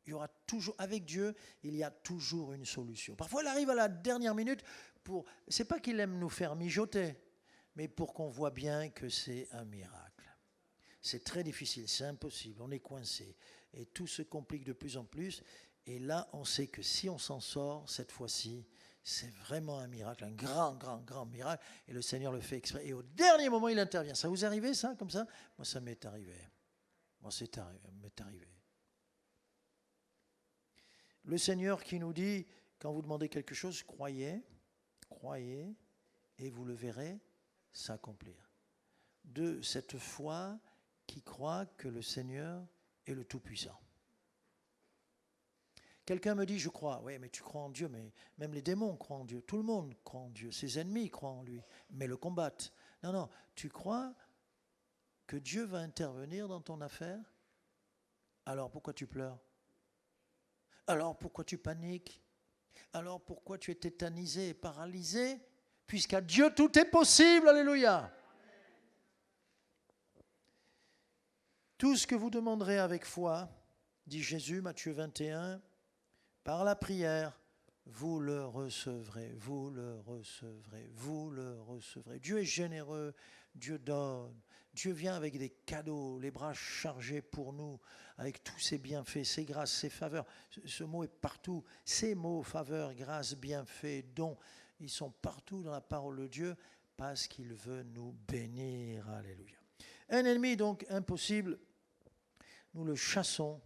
Il y aura toujours, avec Dieu, il y a toujours une solution. Parfois, il arrive à la dernière minute pour, c'est pas qu'il aime nous faire mijoter, mais pour qu'on voit bien que c'est un miracle. C'est très difficile, c'est impossible, on est coincé. Et tout se complique de plus en plus. Et là, on sait que si on s'en sort, cette fois-ci, c'est vraiment un miracle, un grand, grand, grand miracle. Et le Seigneur le fait exprès. Et au dernier moment, il intervient. Ça vous est arrivé, ça, comme ça? Moi, ça m'est arrivé. Moi, m'est arrivé. Le Seigneur qui nous dit, quand vous demandez quelque chose, croyez, et vous le verrez s'accomplir. De cette foi qui croit que le Seigneur est le Tout-Puissant. Quelqu'un me dit, je crois. Oui, mais tu crois en Dieu, mais même les démons croient en Dieu. Tout le monde croit en Dieu. Ses ennemis croient en lui, mais le combattent. Non, tu crois que Dieu va intervenir dans ton affaire? Alors pourquoi tu pleures? Alors pourquoi tu paniques? Alors pourquoi tu es tétanisé et paralysé? Puisqu'à Dieu tout est possible, alléluia. Tout ce que vous demanderez avec foi, dit Jésus, Matthieu 21, par la prière, vous le recevrez, vous le recevrez, vous le recevrez. Dieu est généreux, Dieu donne, Dieu vient avec des cadeaux, les bras chargés pour nous, avec tous ses bienfaits, ses grâces, ses faveurs. Ce mot est partout. Ces mots, faveur, grâce, bienfaits, dons, ils sont partout dans la parole de Dieu parce qu'il veut nous bénir. Alléluia. Un ennemi donc impossible, nous le chassons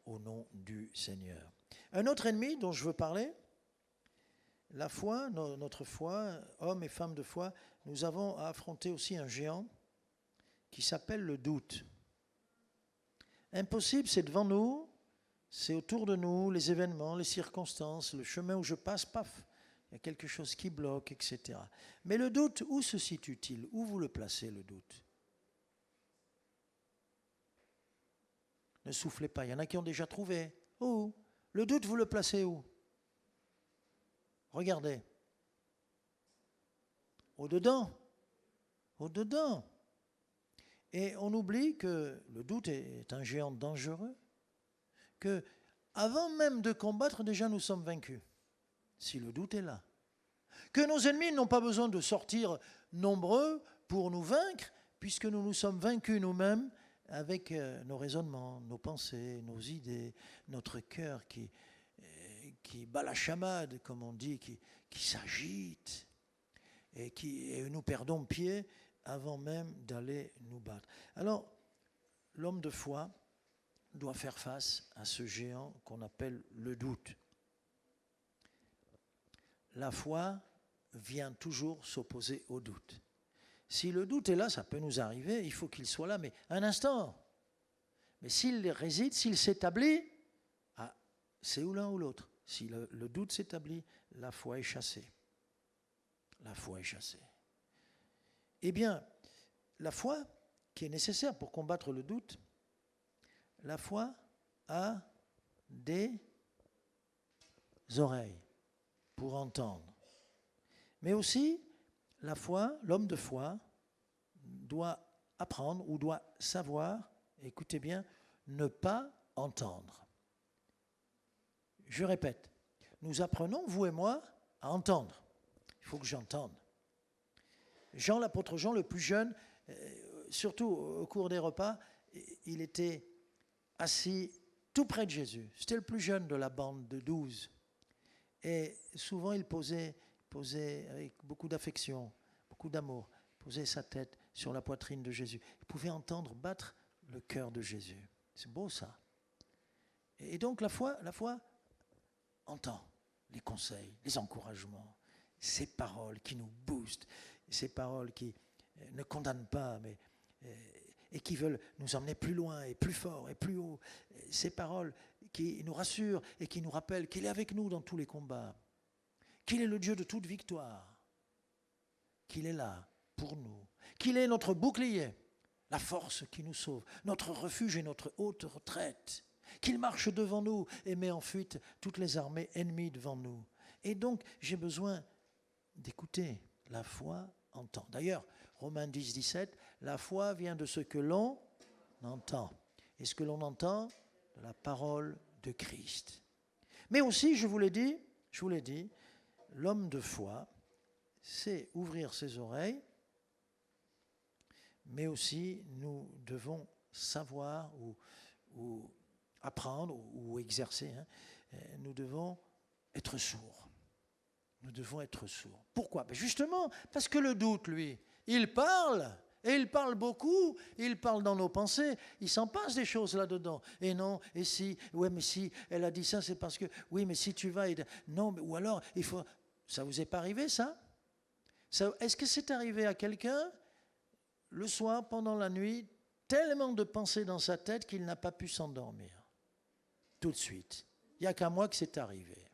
au nom du Seigneur. Un autre ennemi dont je veux parler, la foi, notre foi, hommes et femmes de foi, nous avons à affronter aussi un géant qui s'appelle le doute. Impossible, c'est devant nous, c'est autour de nous, les événements, les circonstances, le chemin où je passe, paf, il y a quelque chose qui bloque, etc. Mais le doute, où se situe-t-il? Où vous le placez, le doute? Ne soufflez pas, il y en a qui ont déjà trouvé. Où? Le doute, vous le placez où? Regardez. Au-dedans. Au-dedans. Et on oublie que le doute est un géant dangereux, que avant même de combattre, déjà nous sommes vaincus, si le doute est là. Que nos ennemis n'ont pas besoin de sortir nombreux pour nous vaincre, puisque nous nous sommes vaincus nous-mêmes avec nos raisonnements, nos pensées, nos idées, notre cœur qui bat la chamade, comme on dit, qui s'agite, et nous perdons pied avant même d'aller nous battre. Alors, l'homme de foi doit faire face à ce géant qu'on appelle le doute. La foi vient toujours s'opposer au doute. Si le doute est là, ça peut nous arriver, il faut qu'il soit là, mais un instant. Mais s'il réside, s'il s'établit, c'est ou l'un ou l'autre. Si le doute s'établit, la foi est chassée. La foi est chassée. Eh bien, la foi qui est nécessaire pour combattre le doute, la foi a des oreilles pour entendre. Mais aussi, la foi, l'homme de foi, doit apprendre ou doit savoir, écoutez bien, ne pas entendre. Je répète, nous apprenons, vous et moi, à entendre. Il faut que j'entende. Jean, l'apôtre Jean, le plus jeune, surtout au cours des repas, il était assis tout près de Jésus. C'était le plus jeune de la bande de 12. Et souvent, il posait avec beaucoup d'affection, beaucoup d'amour, posait sa tête sur la poitrine de Jésus. Il pouvait entendre battre le cœur de Jésus. C'est beau ça. Et donc la foi entend les conseils, les encouragements, ces paroles qui nous boostent, ces paroles qui ne condamnent pas, mais et qui veulent nous emmener plus loin et plus fort et plus haut. Ces paroles qui nous rassurent et qui nous rappellent qu'il est avec nous dans tous les combats, qu'il est le Dieu de toute victoire, qu'il est là pour nous, qu'il est notre bouclier, la force qui nous sauve, notre refuge et notre haute retraite, qu'il marche devant nous et met en fuite toutes les armées ennemies devant nous. Et donc, j'ai besoin d'écouter. La foi entend. D'ailleurs, Romains 10, 17, la foi vient de ce que l'on entend. Et ce que l'on entend, de la parole de Christ. Mais aussi, je vous l'ai dit, l'homme de foi, c'est ouvrir ses oreilles, mais aussi nous devons savoir ou apprendre ou exercer, nous devons être sourds. Nous devons être sourds. Pourquoi ? Justement, parce que le doute, lui, il parle, et il parle beaucoup, il parle dans nos pensées, il s'en passe des choses là-dedans. Et non, et si, ouais, mais si elle a dit ça, c'est parce que, oui, mais si tu vas, non, mais, ou alors, il faut... Ça vous est pas arrivé, ça ? Est-ce que c'est arrivé à quelqu'un, le soir, pendant la nuit, tellement de pensées dans sa tête qu'il n'a pas pu s'endormir ? Tout de suite. Il n'y a qu'à moi que c'est arrivé.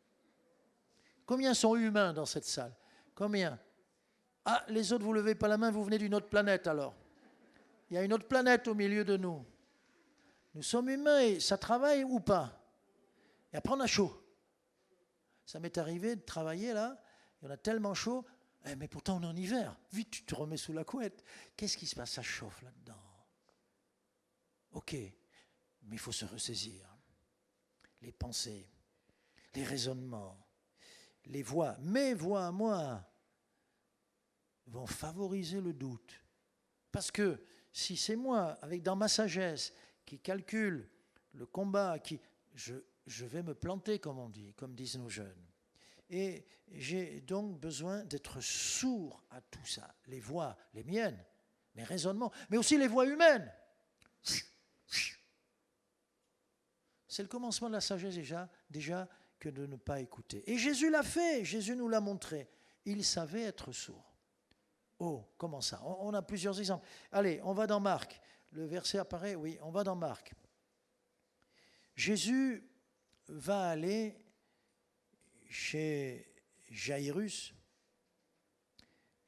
Combien sont humains dans cette salle ? Combien ? Ah, les autres, vous ne levez pas la main, vous venez d'une autre planète alors. Il y a une autre planète au milieu de nous. Nous sommes humains et ça travaille ou pas ? Et après, on a chaud. Ça m'est arrivé de travailler là, et on a tellement chaud, mais pourtant on est en hiver. Vite, tu te remets sous la couette. Qu'est-ce qui se passe ? Ça chauffe là-dedans. Ok, mais il faut se ressaisir. Les pensées, les raisonnements, les voix, mes voix à moi, vont favoriser le doute. Parce que si c'est moi, dans ma sagesse, qui calcule le combat, je vais me planter, comme on dit, comme disent nos jeunes. Et j'ai donc besoin d'être sourd à tout ça. Les voix, les miennes, mes raisonnements, mais aussi les voix humaines. C'est le commencement de la sagesse déjà que de ne pas écouter. Et Jésus l'a fait, Jésus nous l'a montré. Il savait être sourd. Oh, comment ça ? On a plusieurs exemples. Allez, on va dans Marc. Le verset apparaît, oui, on va dans Marc. Jésus va aller chez Jairus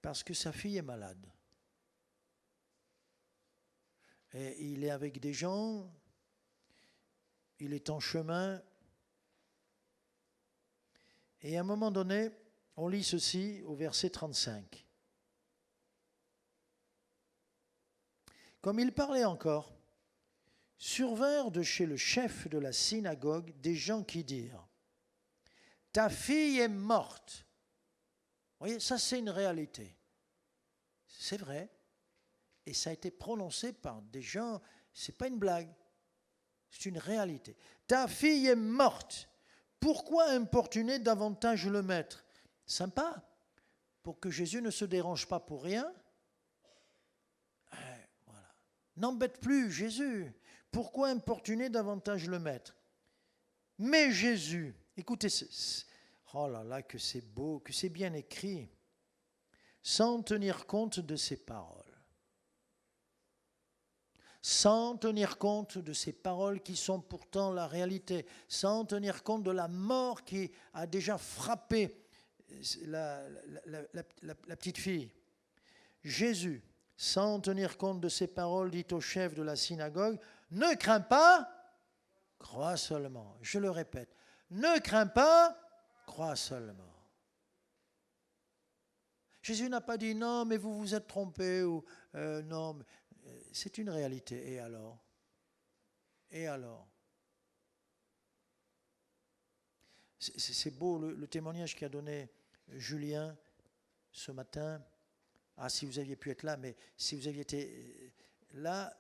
parce que sa fille est malade. Et il est avec des gens, il est en chemin. Et à un moment donné, on lit ceci au verset 35. Comme il parlait encore, survinrent de chez le chef de la synagogue des gens qui dirent « Ta fille est morte ». Vous voyez, ça c'est une réalité. C'est vrai. Et ça a été prononcé par des gens, ce n'est pas une blague, c'est une réalité. « Ta fille est morte. Pourquoi importuner davantage le maître ?» Sympa, pour que Jésus ne se dérange pas pour rien. Voilà. N'embête plus Jésus. Pourquoi importuner davantage le maître ? Mais Jésus, écoutez, oh là là, que c'est beau, que c'est bien écrit, sans tenir compte de ses paroles. Sans tenir compte de ces paroles qui sont pourtant la réalité, sans tenir compte de la mort qui a déjà frappé la petite fille. Jésus, sans tenir compte de ces paroles, dit au chef de la synagogue, « Ne crains pas, crois seulement. Je le répète, ne crains pas, crois seulement. Jésus n'a pas dit non, mais vous vous êtes trompé, ou non, mais, c'est une réalité. Et alors? Et alors? C'est beau le témoignage qu'a donné Julien ce matin. Ah, si vous aviez pu être là, mais si vous aviez été là,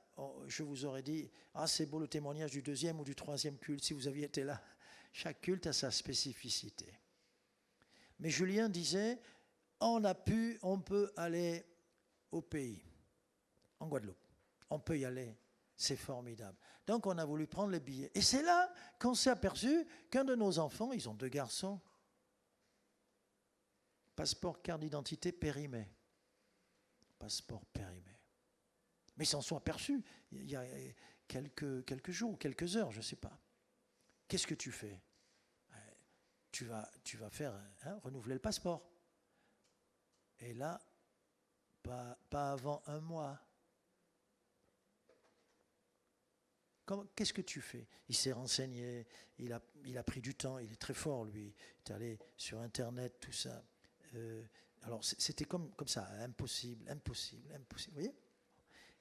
je vous aurais dit, ah, c'est beau le témoignage du deuxième ou du troisième culte, si vous aviez été là. Chaque culte a sa spécificité. Mais Julien disait, on peut aller au pays, en Guadeloupe. On peut y aller, c'est formidable. Donc on a voulu prendre les billets. Et c'est là qu'on s'est aperçu qu'un de nos enfants, ils ont 2 garçons, passeport, carte d'identité périmé. Passeport périmé. Mais ils s'en sont aperçus il y a quelques jours, quelques heures, je ne sais pas. Qu'est-ce que tu fais? Tu vas faire renouveler le passeport. Et là, pas avant 1 mois. Qu'est-ce que tu fais? Il s'est renseigné, il a pris du temps, il est très fort, lui. Il est allé sur Internet, tout ça. Alors, c'était comme ça, impossible. Vous voyez?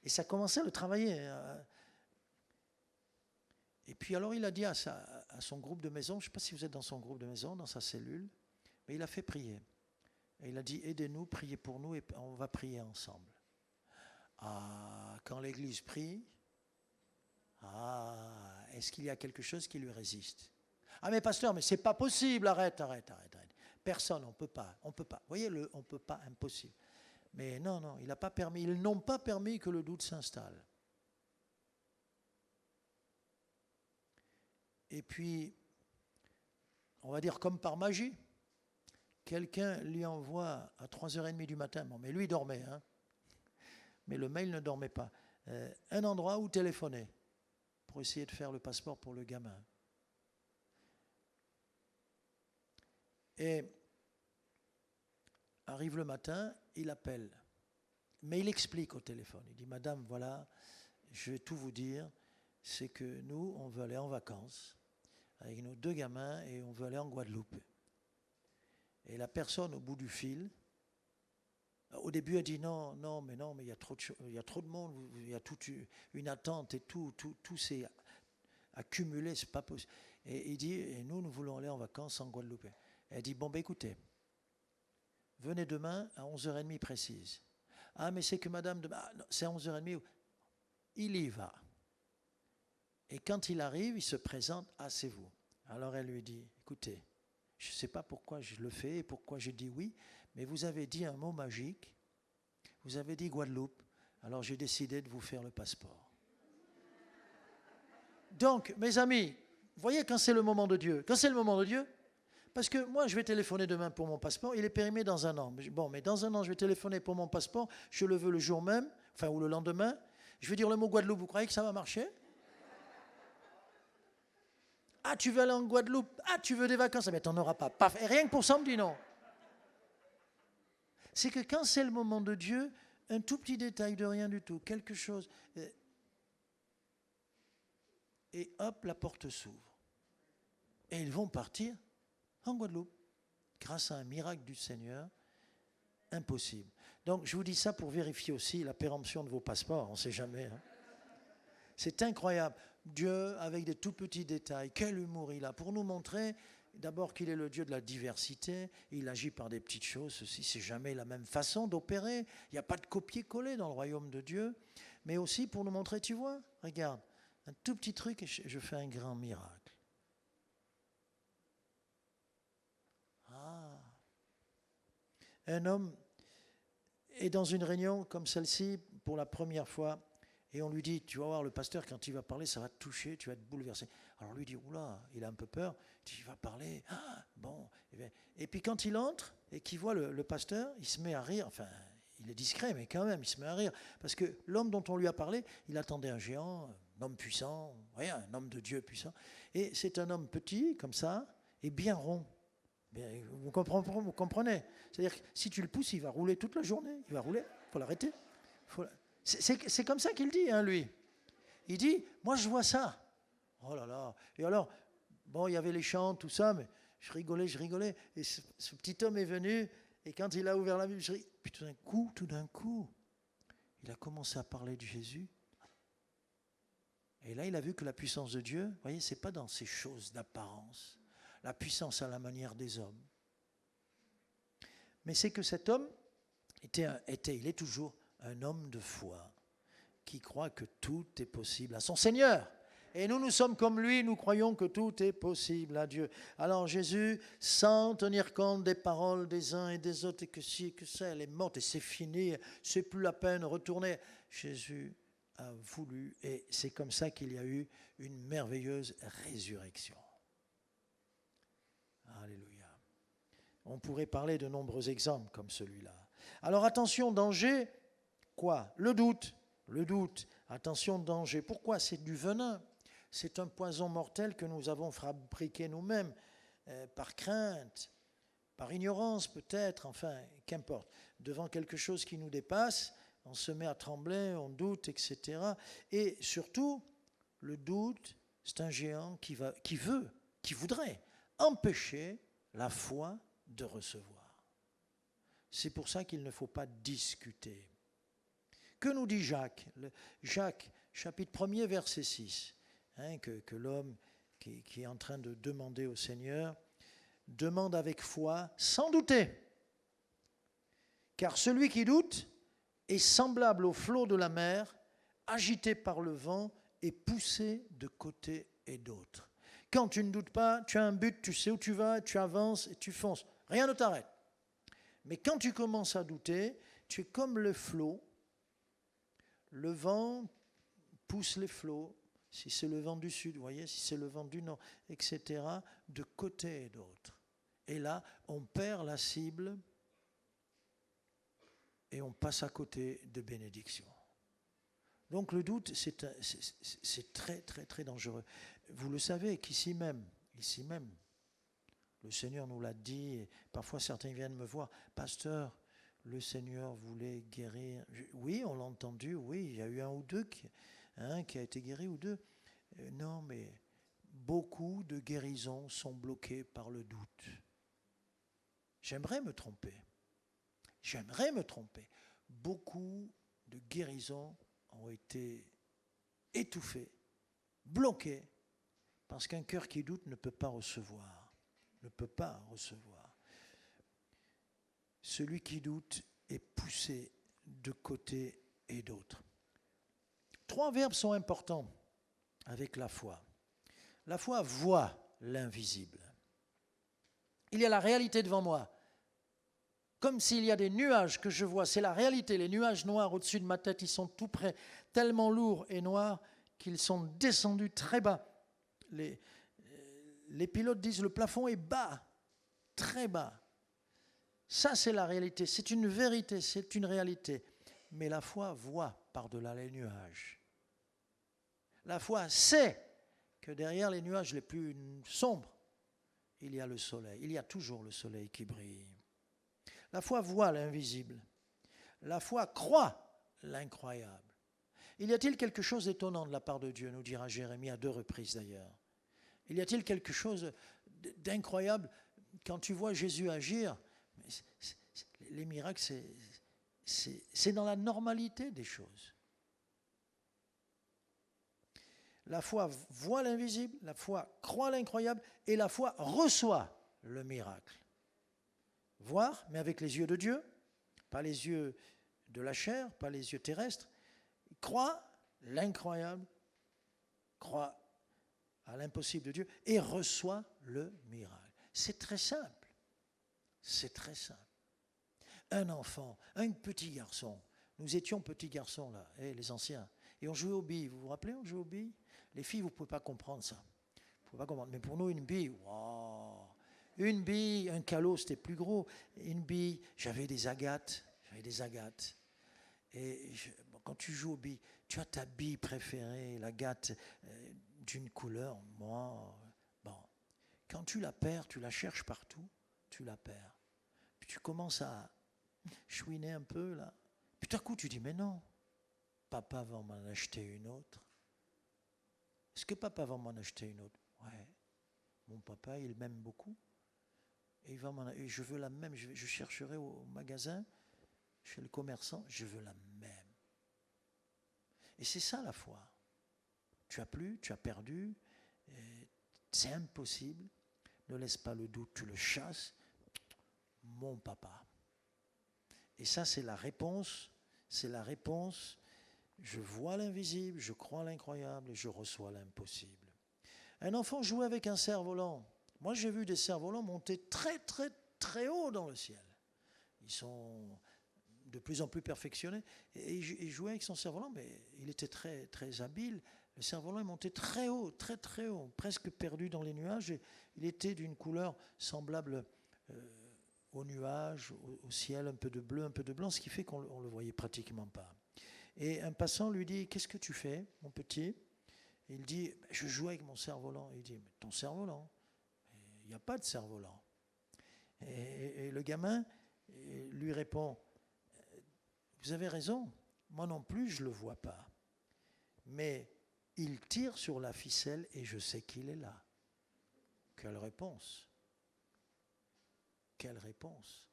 Et ça commençait à le travailler. Et puis alors, il a dit à son groupe de maison, je ne sais pas si vous êtes dans son groupe de maison, dans sa cellule, mais il a fait prier. Et il a dit, aidez-nous, priez pour nous, et on va prier ensemble. Ah, quand l'Église prie, est-ce qu'il y a quelque chose qui lui résiste? Ah, mais pasteur, mais c'est pas possible, arrête. Personne, on peut pas. Vous voyez, on peut pas, impossible. Mais non, ils n'ont pas permis que le doute s'installe. Et puis, on va dire comme par magie, quelqu'un lui envoie à 3h30 du matin, bon, mais lui dormait, mais le mail ne dormait pas, un endroit où téléphoner pour essayer de faire le passeport pour le gamin. Et arrive le matin, il appelle, mais il explique au téléphone, il dit, madame, voilà, je vais tout vous dire, c'est que nous, on veut aller en vacances avec nos 2 gamins et on veut aller en Guadeloupe. Et la personne au bout du fil, au début, elle dit non, mais il y a trop de monde, il y a toute une attente et tout s'est accumulé, c'est pas possible. Et il dit, et nous voulons aller en vacances en Guadeloupe. Elle dit, bon, écoutez, venez demain à 11h30 précise. Ah, mais c'est que madame, demain, c'est à 11h30. Il y va. Et quand il arrive, il se présente, c'est vous. Alors elle lui dit, écoutez, je ne sais pas pourquoi je le fais et pourquoi je dis oui, mais vous avez dit un mot magique, vous avez dit Guadeloupe, alors j'ai décidé de vous faire le passeport. Donc, mes amis, vous voyez quand c'est le moment de Dieu? Quand c'est le moment de Dieu, parce que moi je vais téléphoner demain pour mon passeport, il est périmé dans 1 an. Bon, mais dans 1 an je vais téléphoner pour mon passeport, je le veux le jour même, ou le lendemain, je vais dire le mot Guadeloupe, vous croyez que ça va marcher? Ah, tu veux aller en Guadeloupe? Ah, tu veux des vacances? Mais tu n'en auras pas. Paf. Et rien que pour ça, on me dit non. C'est que quand c'est le moment de Dieu, un tout petit détail de rien du tout, quelque chose, et hop, la porte s'ouvre. Et ils vont partir en Guadeloupe, grâce à un miracle du Seigneur, impossible. Donc, je vous dis ça pour vérifier aussi la péremption de vos passeports, on ne sait jamais. C'est incroyable. Dieu, avec des tout petits détails, quel humour il a, pour nous montrer d'abord qu'il est le Dieu de la diversité, il agit par des petites choses, ceci, c'est jamais la même façon d'opérer, il n'y a pas de copier-coller dans le royaume de Dieu, mais aussi pour nous montrer, tu vois, regarde, un tout petit truc et je fais un grand miracle. Un homme est dans une réunion comme celle-ci pour la première fois, et on lui dit, tu vas voir le pasteur, quand il va parler, ça va te toucher, tu vas être bouleversé. Alors lui dit, oula, il a un peu peur, il va parler, bon. Et puis quand il entre et qu'il voit le pasteur, il se met à rire, enfin, il est discret, mais quand même, il se met à rire, parce que l'homme dont on lui a parlé, il attendait un géant, un homme puissant, un homme de Dieu puissant, et c'est un homme petit, comme ça, et bien rond. Vous comprenez? C'est-à-dire que si tu le pousses, il va rouler toute la journée, il va rouler, il faut l'arrêter. C'est comme ça qu'il dit, lui. Il dit, moi je vois ça. Oh là là. Et alors, bon, il y avait les chants, tout ça, mais je rigolais. Et ce petit homme est venu, et quand il a ouvert la Bible, je ris. Puis tout d'un coup, il a commencé à parler de Jésus. Et là, il a vu que la puissance de Dieu, vous voyez, ce n'est pas dans ces choses d'apparence. La puissance à la manière des hommes. Mais c'est que cet homme il est toujours un homme de foi qui croit que tout est possible à son Seigneur. Et nous sommes comme lui, nous croyons que tout est possible à Dieu. Alors Jésus, sans tenir compte des paroles des uns et des autres, et que si, que ça, elle est morte et c'est fini, c'est plus la peine de retourner. Jésus a voulu, et c'est comme ça qu'il y a eu une merveilleuse résurrection. Alléluia. On pourrait parler de nombreux exemples comme celui-là. Alors attention, danger, quoi ? Le doute. Attention, danger. Pourquoi ? C'est du venin. C'est un poison mortel que nous avons fabriqué nous-mêmes, par crainte, par ignorance peut-être, enfin, qu'importe. Devant quelque chose qui nous dépasse, on se met à trembler, on doute, etc. Et surtout, le doute, c'est un géant qui voudrait empêcher la foi de recevoir. C'est pour ça qu'il ne faut pas discuter. Que nous dit Jacques ? Jacques, chapitre 1er, verset 6, que l'homme qui est en train de demander au Seigneur, demande avec foi, sans douter. Car celui qui doute est semblable au flot de la mer, agité par le vent et poussé de côté et d'autre. Quand tu ne doutes pas, tu as un but, tu sais où tu vas, tu avances et tu fonces. Rien ne t'arrête. Mais quand tu commences à douter, tu es comme le flot. Le vent pousse les flots, si c'est le vent du sud, vous voyez, si c'est le vent du nord, etc., de côté et d'autre. Et là, on perd la cible et on passe à côté de bénédiction. Donc le doute, c'est très, très, très dangereux. Vous le savez qu'ici même, le Seigneur nous l'a dit, et parfois certains viennent me voir, pasteur, le Seigneur voulait guérir. Oui, on l'a entendu, oui, il y a eu un ou deux qui a été guéri ou deux. Non, mais beaucoup de guérisons sont bloquées par le doute. J'aimerais me tromper. Beaucoup de guérisons ont été étouffées, bloquées, parce qu'un cœur qui doute ne peut pas recevoir. Celui qui doute est poussé de côté et d'autre. 3 verbes sont importants avec la foi. La foi voit l'invisible. Il y a la réalité devant moi. Comme s'il y a des nuages que je vois, c'est la réalité. Les nuages noirs au-dessus de ma tête, ils sont tout près, tellement lourds et noirs qu'ils sont descendus très bas. Les pilotes disent le plafond est bas, très bas. Ça, c'est la réalité, c'est une vérité, c'est une réalité. Mais la foi voit par-delà les nuages. La foi sait que derrière les nuages les plus sombres, il y a le soleil. Il y a toujours le soleil qui brille. La foi voit l'invisible. La foi croit l'incroyable. Il y a-t-il quelque chose d'étonnant de la part de Dieu, nous dira Jérémie à 2 reprises d'ailleurs. Il y a-t-il quelque chose d'incroyable quand tu vois Jésus agir? Les miracles, c'est dans la normalité des choses. La foi voit l'invisible, la foi croit l'incroyable et la foi reçoit le miracle. Voir, mais avec les yeux de Dieu, pas les yeux de la chair, pas les yeux terrestres. Croit l'incroyable, croit à l'impossible de Dieu et reçoit le miracle. C'est très simple. C'est très simple. Un enfant, un petit garçon. Nous étions petits garçons là, les anciens. Et on jouait aux billes. Vous vous rappelez, on jouait aux billes? Les filles, vous ne pouvez pas comprendre ça. Vous pouvez pas comprendre. Mais pour nous, une bille, wow. Une bille, un calot, c'était plus gros. Une bille, j'avais des agates. Et quand tu joues aux billes, tu as ta bille préférée, l'agate d'une couleur. Moi, bon. Quand tu la perds, tu la cherches partout, tu la perds. Puis tu commences à chouiner un peu, là. Puis tout à coup, tu dis, mais non, papa va m'en acheter une autre. Est-ce que papa va m'en acheter une autre? Ouais. Mon papa, il m'aime beaucoup. Et, et je veux la même. Je chercherai au magasin, chez le commerçant, je veux la même. Et c'est ça la foi. Tu as plus, tu as perdu, c'est impossible. Ne laisse pas le doute, tu le chasses. Mon papa. Et ça, c'est la réponse. C'est la réponse. Je vois l'invisible, je crois l'incroyable et je reçois l'impossible. Un enfant jouait avec un cerf-volant. Moi, j'ai vu des cerfs-volants monter très, très, très haut dans le ciel. Ils sont de plus en plus perfectionnés. Et il jouait avec son cerf-volant, mais il était très, très habile. Le cerf-volant est monté très haut, très, très haut, presque perdu dans les nuages. Et il était d'une couleur semblable aux nuages, au ciel, un peu de bleu, un peu de blanc, ce qui fait qu'on ne le voyait pratiquement pas. Et un passant lui dit, qu'est-ce que tu fais, mon petit? Et il dit, je joue avec mon cerf-volant. Il dit, mais ton cerf-volant? Il n'y a pas de cerf-volant. Et le gamin lui répond, vous avez raison, moi non plus je ne le vois pas. Mais il tire sur la ficelle et je sais qu'il est là. Quelle réponse? Quelle réponse?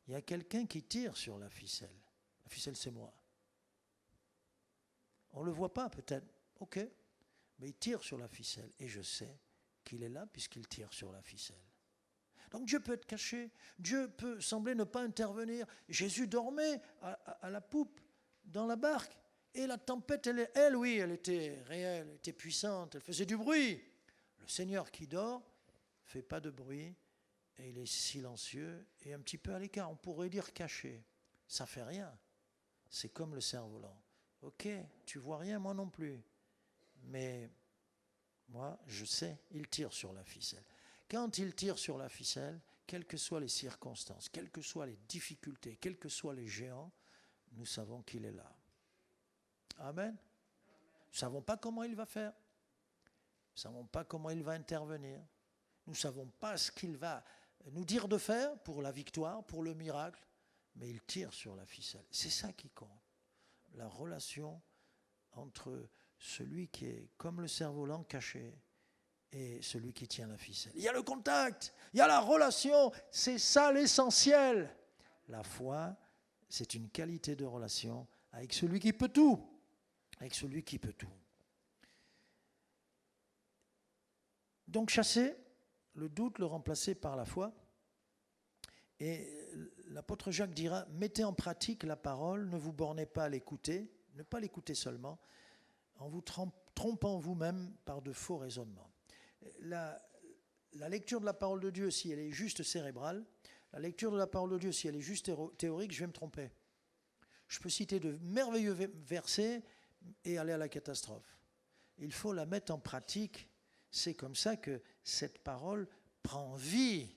Il y a quelqu'un qui tire sur la ficelle. La ficelle, c'est moi. On ne le voit pas peut-être, ok, mais il tire sur la ficelle et je sais qu'il est là puisqu'il tire sur la ficelle. Donc Dieu peut être caché, Dieu peut sembler ne pas intervenir. Jésus dormait à la poupe, dans la barque, et la tempête, elle était réelle, elle était puissante, elle faisait du bruit. Le Seigneur qui dort ne fait pas de bruit, et il est silencieux et un petit peu à l'écart, on pourrait dire caché. Ça ne fait rien, c'est comme le cerf-volant. Ok, tu vois rien, moi non plus. Mais moi, je sais, il tire sur la ficelle. Quand il tire sur la ficelle, quelles que soient les circonstances, quelles que soient les difficultés, quels que soient les géants, nous savons qu'il est là. Amen. Nous ne savons pas comment il va faire. Nous ne savons pas comment il va intervenir. Nous ne savons pas ce qu'il va nous dire de faire pour la victoire, pour le miracle. Mais il tire sur la ficelle. C'est ça qui compte. La relation entre celui qui est comme le cerf-volant caché et celui qui tient la ficelle. Il y a le contact, il y a la relation, c'est ça l'essentiel. La foi, c'est une qualité de relation avec celui qui peut tout. Avec celui qui peut tout. Donc chasser le doute, le remplacer par la foi. Et l'apôtre Jacques dira, mettez en pratique la parole, ne vous bornez pas à l'écouter, ne pas l'écouter seulement, en vous trompant vous-même par de faux raisonnements. La lecture de la parole de Dieu, si elle est juste cérébrale, la lecture de la parole de Dieu, si elle est juste théorique, je vais me tromper. Je peux citer de merveilleux versets et aller à la catastrophe. Il faut la mettre en pratique. C'est comme ça que cette parole prend vie.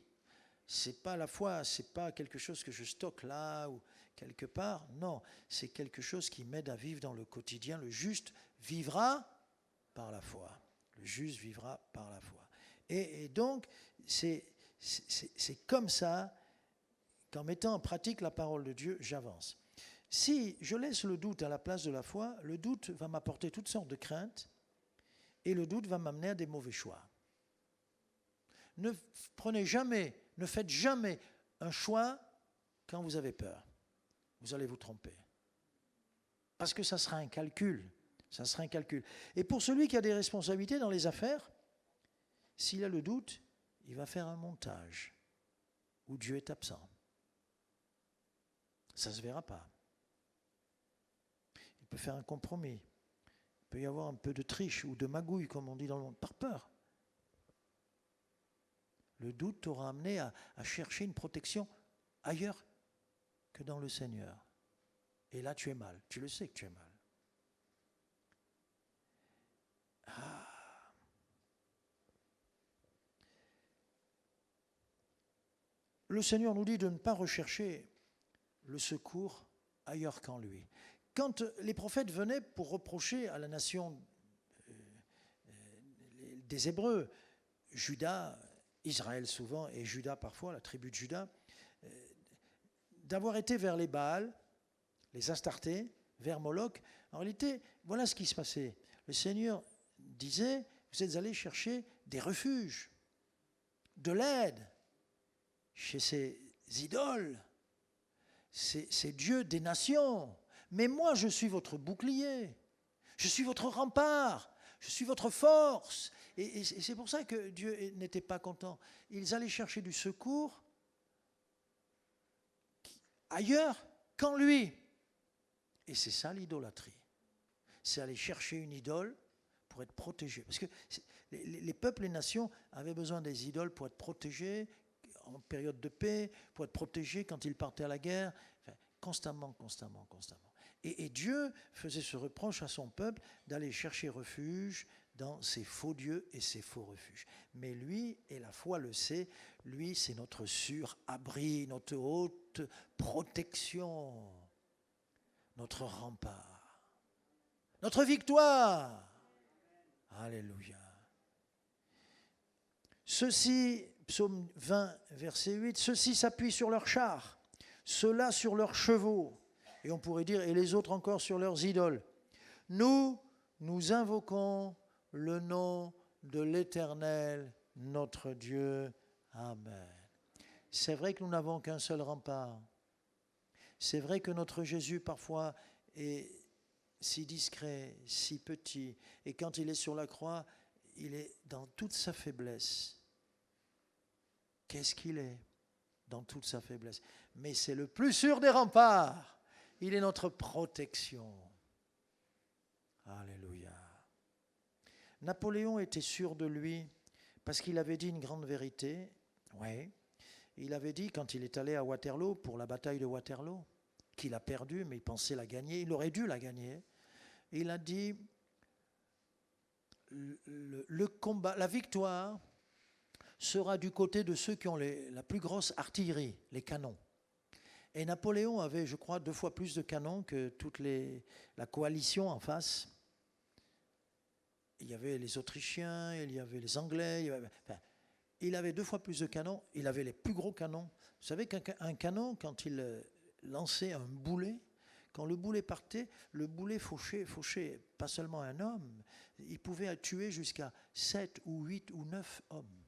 C'est pas la foi, c'est pas quelque chose que je stocke là ou quelque part. Non, c'est quelque chose qui m'aide à vivre dans le quotidien. Le juste vivra par la foi. Le juste vivra par la foi. Et donc, c'est comme ça qu'en mettant en pratique la parole de Dieu, j'avance. Si je laisse le doute à la place de la foi, le doute va m'apporter toutes sortes de craintes et le doute va m'amener à des mauvais choix. Ne faites jamais un choix quand vous avez peur. Vous allez vous tromper. Parce que ça sera un calcul. Ça sera un calcul. Et pour celui qui a des responsabilités dans les affaires, s'il a le doute, il va faire un montage où Dieu est absent. Ça ne se verra pas. Il peut faire un compromis. Il peut y avoir un peu de triche ou de magouille, comme on dit dans le monde, par peur. Le doute t'aura amené à chercher une protection ailleurs que dans le Seigneur. Et là, tu es mal. Tu le sais que tu es mal. Le Seigneur nous dit de ne pas rechercher le secours ailleurs qu'en lui. Quand les prophètes venaient pour reprocher à la nation des Hébreux, Juda, Israël souvent, et Juda parfois, la tribu de Juda, d'avoir été vers les Baals, les Astartés, vers Moloch, en réalité, voilà ce qui se passait. Le Seigneur disait, Vous êtes allés chercher des refuges, de l'aide chez ces idoles, ces dieux des nations. Mais moi, je suis votre bouclier, je suis votre rempart, je suis votre force. Et c'est pour ça que Dieu n'était pas content. Ils allaient chercher du secours ailleurs qu'en lui. Et c'est ça l'idolâtrie. C'est aller chercher une idole pour être protégé. Parce que les peuples, les nations avaient besoin des idoles pour être protégés en période de paix, pour être protégés quand ils partaient à la guerre, enfin, constamment. Et Dieu faisait ce reproche à son peuple d'aller chercher refuge dans ces faux dieux et ces faux refuges. Mais lui, et la foi le sait, lui, c'est notre sûr abri, notre haute protection, notre rempart, notre victoire. Alléluia. Ceux-ci, psaume 20, verset 8, ceux-ci s'appuient sur leurs chars, ceux-là sur leurs chevaux, et on pourrait dire, et les autres encore sur leurs idoles. Nous invoquons le nom de l'Éternel, notre Dieu. Amen. C'est vrai que nous n'avons qu'un seul rempart. C'est vrai que notre Jésus, parfois, est si discret, si petit, et quand il est sur la croix, il est dans toute sa faiblesse. Qu'est-ce qu'il est dans toute sa faiblesse? Mais c'est le plus sûr des remparts. Il est notre protection. Alléluia. Napoléon était sûr de lui parce qu'il avait dit une grande vérité. Oui. Il avait dit quand il est allé à Waterloo, pour la bataille de Waterloo, qu'il a perdu, mais il pensait la gagner. Il aurait dû la gagner. Il a dit le combat, la victoire sera du côté de ceux qui ont la plus grosse artillerie, les canons. Et Napoléon avait, je crois, 2 fois plus de canons que toute la coalition en face. Il y avait les Autrichiens, il y avait les Anglais, il avait 2 fois plus de canons, il avait les plus gros canons. Vous savez qu'un canon, quand il lançait un boulet, quand le boulet partait, le boulet fauchait pas seulement un homme, il pouvait tuer jusqu'à 7 ou 8 ou 9 hommes.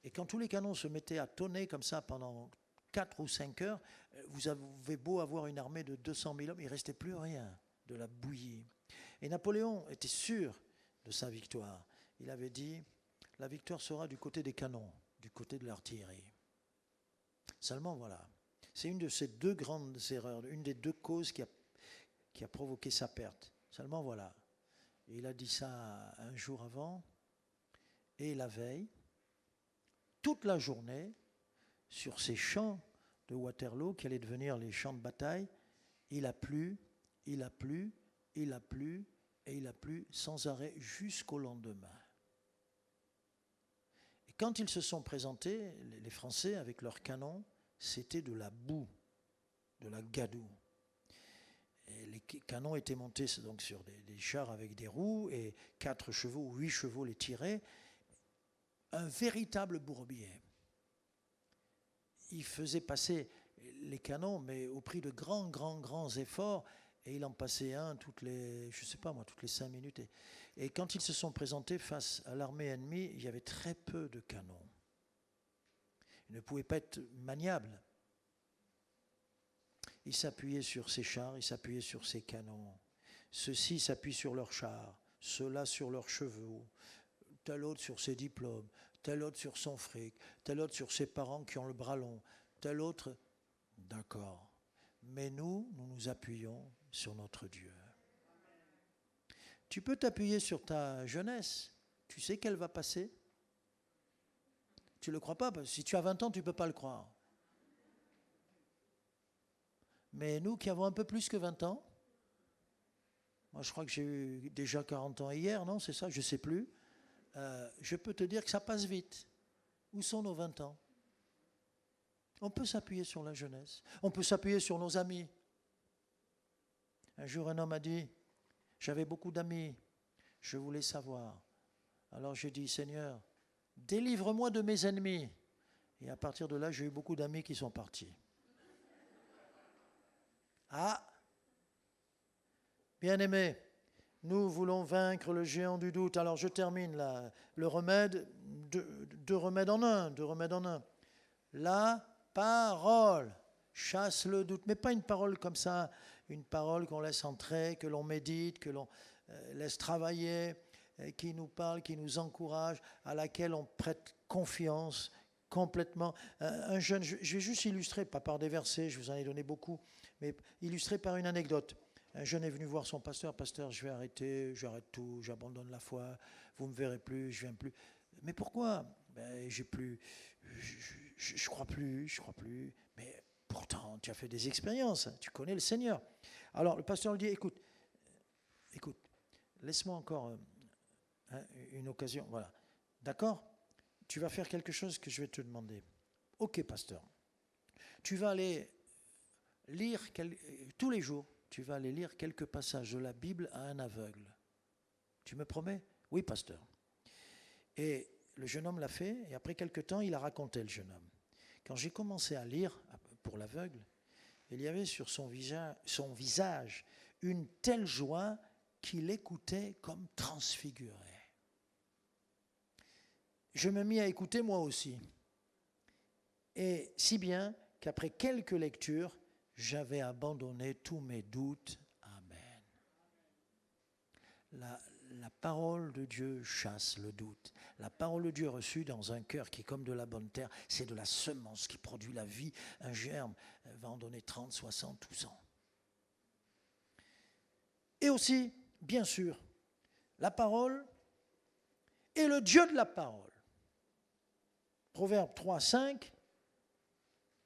Et quand tous les canons se mettaient à tonner comme ça pendant 4 ou 5 heures, vous avez beau avoir une armée de 200 000 hommes, il ne restait plus rien de la bouillie. Et Napoléon était sûr de sa victoire. Il avait dit, la victoire sera du côté des canons, du côté de l'artillerie. Seulement voilà, c'est une de ces 2 grandes erreurs, une des 2 causes qui a provoqué sa perte. Seulement voilà, il a dit ça un jour avant, et la veille, toute la journée, sur ces champs de Waterloo, qui allaient devenir les champs de bataille, il a plu, et il a plu sans arrêt jusqu'au lendemain. Et quand ils se sont présentés, les Français, avec leurs canons, c'était de la boue, de la gadoue. Et les canons étaient montés donc sur des chars avec des roues, et 4 chevaux ou 8 chevaux les tiraient. Un véritable bourbier. Il faisait passer les canons, mais au prix de grands efforts, et il en passait un toutes les 5 minutes. Et quand ils se sont présentés face à l'armée ennemie, il y avait très peu de canons. Ils ne pouvaient pas être maniables. Ils s'appuyaient sur ces chars, ils s'appuyaient sur ces canons. Ceux-ci s'appuient sur leurs chars, ceux-là sur leurs chevaux, tel autre sur ses diplômes, tel autre sur son fric, tel autre sur ses parents qui ont le bras long, tel autre... D'accord. Mais nous nous appuyons sur notre Dieu. Tu peux t'appuyer sur ta jeunesse. Tu sais qu'elle va passer. Tu ne le crois pas, parce que si tu as 20 ans, tu ne peux pas le croire. Mais nous qui avons un peu plus que 20 ans, moi je crois que j'ai eu déjà 40 ans hier, non, c'est ça, je ne sais plus. Je peux te dire que ça passe vite. Où sont nos 20 ans? On peut s'appuyer sur la jeunesse. On peut s'appuyer sur nos amis. Un jour, un homme a dit, j'avais beaucoup d'amis, je voulais savoir. Alors j'ai dit, Seigneur, délivre-moi de mes ennemis. Et à partir de là, j'ai eu beaucoup d'amis qui sont partis. Ah, bien-aimés, Nous voulons vaincre le géant du doute. Alors je termine là. Le remède, deux remèdes en un. La parole chasse le doute. Mais pas une parole comme ça, une parole qu'on laisse entrer, que l'on médite, que l'on laisse travailler, qui nous parle, qui nous encourage, à laquelle on prête confiance complètement. Un jeune, je vais juste illustrer, pas par des versets, je vous en ai donné beaucoup, mais illustrer par une anecdote. Un jeune est venu voir son pasteur. Pasteur, je vais arrêter, j'arrête tout, j'abandonne la foi, vous ne me verrez plus, je ne viens plus. Mais pourquoi? J'ai plus, je crois plus. Mais pourtant, tu as fait des expériences, tu connais le Seigneur. Alors le pasteur lui dit, écoute, laisse-moi encore une occasion. Voilà, d'accord? Tu vas faire quelque chose que je vais te demander. Ok, pasteur. Tu vas aller lire tous les jours. Tu vas aller lire quelques passages de la Bible à un aveugle. Tu me promets? Oui, pasteur. Et le jeune homme l'a fait, et après quelque temps, il a raconté, le jeune homme. Quand j'ai commencé à lire pour l'aveugle, il y avait sur son visage une telle joie qu'il écoutait comme transfiguré. Je me mis à écouter moi aussi. Et si bien qu'après quelques lectures, j'avais abandonné tous mes doutes. Amen. La parole de Dieu chasse le doute. La parole de Dieu reçue dans un cœur qui est comme de la bonne terre, c'est de la semence qui produit la vie. Un germe va en donner 30, 60, 12 ans. Et aussi, bien sûr, la parole et le Dieu de la parole. Proverbe 3, 5,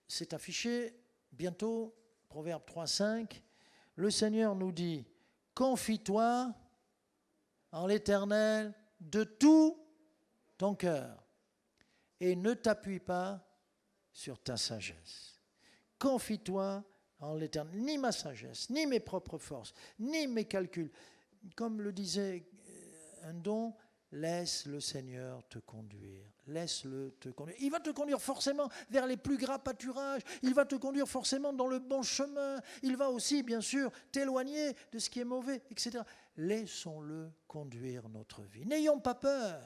c'est affiché bientôt. Proverbe 3, 5, le Seigneur nous dit, confie-toi en l'Éternel de tout ton cœur et ne t'appuie pas sur ta sagesse. Confie-toi en l'Éternel, ni ma sagesse, ni mes propres forces, ni mes calculs. Comme le disait un don, laisse le Seigneur te conduire. Laisse-le te conduire. Il va te conduire forcément vers les plus gras pâturages. Il va te conduire forcément dans le bon chemin. Il va aussi, bien sûr, t'éloigner de ce qui est mauvais, etc. Laissons-le conduire notre vie. N'ayons pas peur.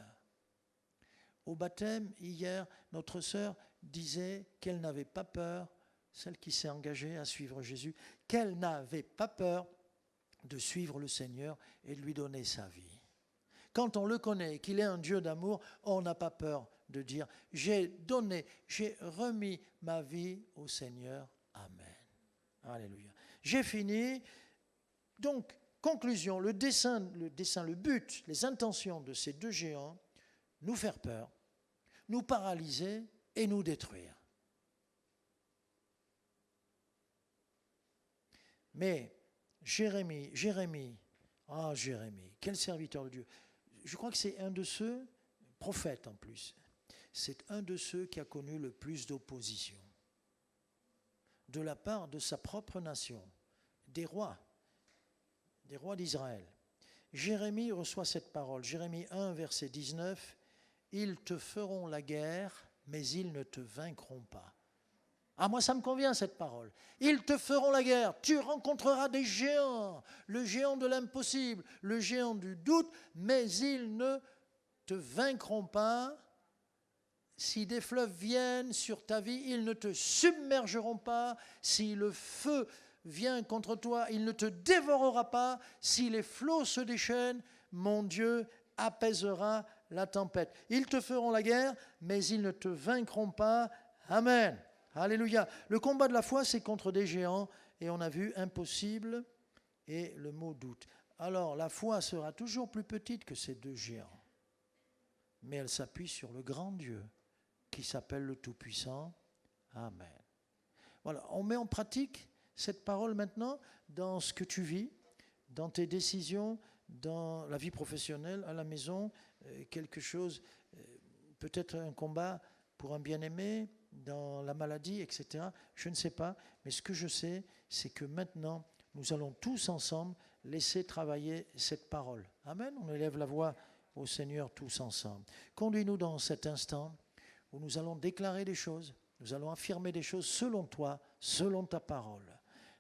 Au baptême, hier, notre sœur disait qu'elle n'avait pas peur, celle qui s'est engagée à suivre Jésus, qu'elle n'avait pas peur de suivre le Seigneur et de lui donner sa vie. Quand on le connaît et qu'il est un Dieu d'amour, on n'a pas peur de dire « J'ai remis ma vie au Seigneur. Amen. » Alléluia. J'ai fini. Donc, conclusion, le but, les intentions de ces deux géants, nous faire peur, nous paralyser et nous détruire. Mais Jérémie, quel serviteur de Dieu. Je crois que c'est un de ceux, prophète en plus, c'est un de ceux qui a connu le plus d'opposition de la part de sa propre nation, des rois d'Israël. Jérémie reçoit cette parole, Jérémie 1, verset 19, « Ils te feront la guerre, mais ils ne te vaincront pas. » Ah, moi, ça me convient, cette parole. Ils te feront la guerre. Tu rencontreras des géants, le géant de l'impossible, le géant du doute, mais ils ne te vaincront pas. Si des fleuves viennent sur ta vie, ils ne te submergeront pas. Si le feu vient contre toi, il ne te dévorera pas. Si les flots se déchaînent, mon Dieu apaisera la tempête. Ils te feront la guerre, mais ils ne te vaincront pas. Amen. Alléluia. Le combat de la foi, c'est contre des géants, et on a vu impossible et le mot doute. Alors, la foi sera toujours plus petite que ces deux géants, mais elle s'appuie sur le grand Dieu qui s'appelle le Tout-Puissant. Amen. Voilà, on met en pratique cette parole maintenant dans ce que tu vis, dans tes décisions, dans la vie professionnelle, à la maison, quelque chose, peut-être un combat pour un bien-aimé, dans la maladie, etc. Je ne sais pas, mais ce que je sais, c'est que maintenant, nous allons tous ensemble laisser travailler cette parole. Amen. On élève la voix au Seigneur tous ensemble. Conduis-nous dans cet instant où nous allons déclarer des choses, nous allons affirmer des choses selon toi, selon ta parole.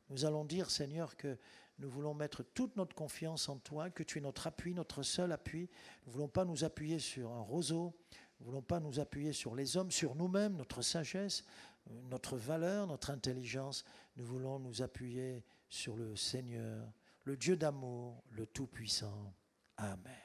Nous allons dire, Seigneur, que Nous voulons mettre toute notre confiance en toi, que tu es notre appui, notre seul appui. Nous ne voulons pas nous appuyer sur un roseau, nous ne voulons pas nous appuyer sur les hommes, sur nous-mêmes, notre sagesse, notre valeur, notre intelligence. Nous voulons nous appuyer sur le Seigneur, le Dieu d'amour, le Tout-Puissant. Amen.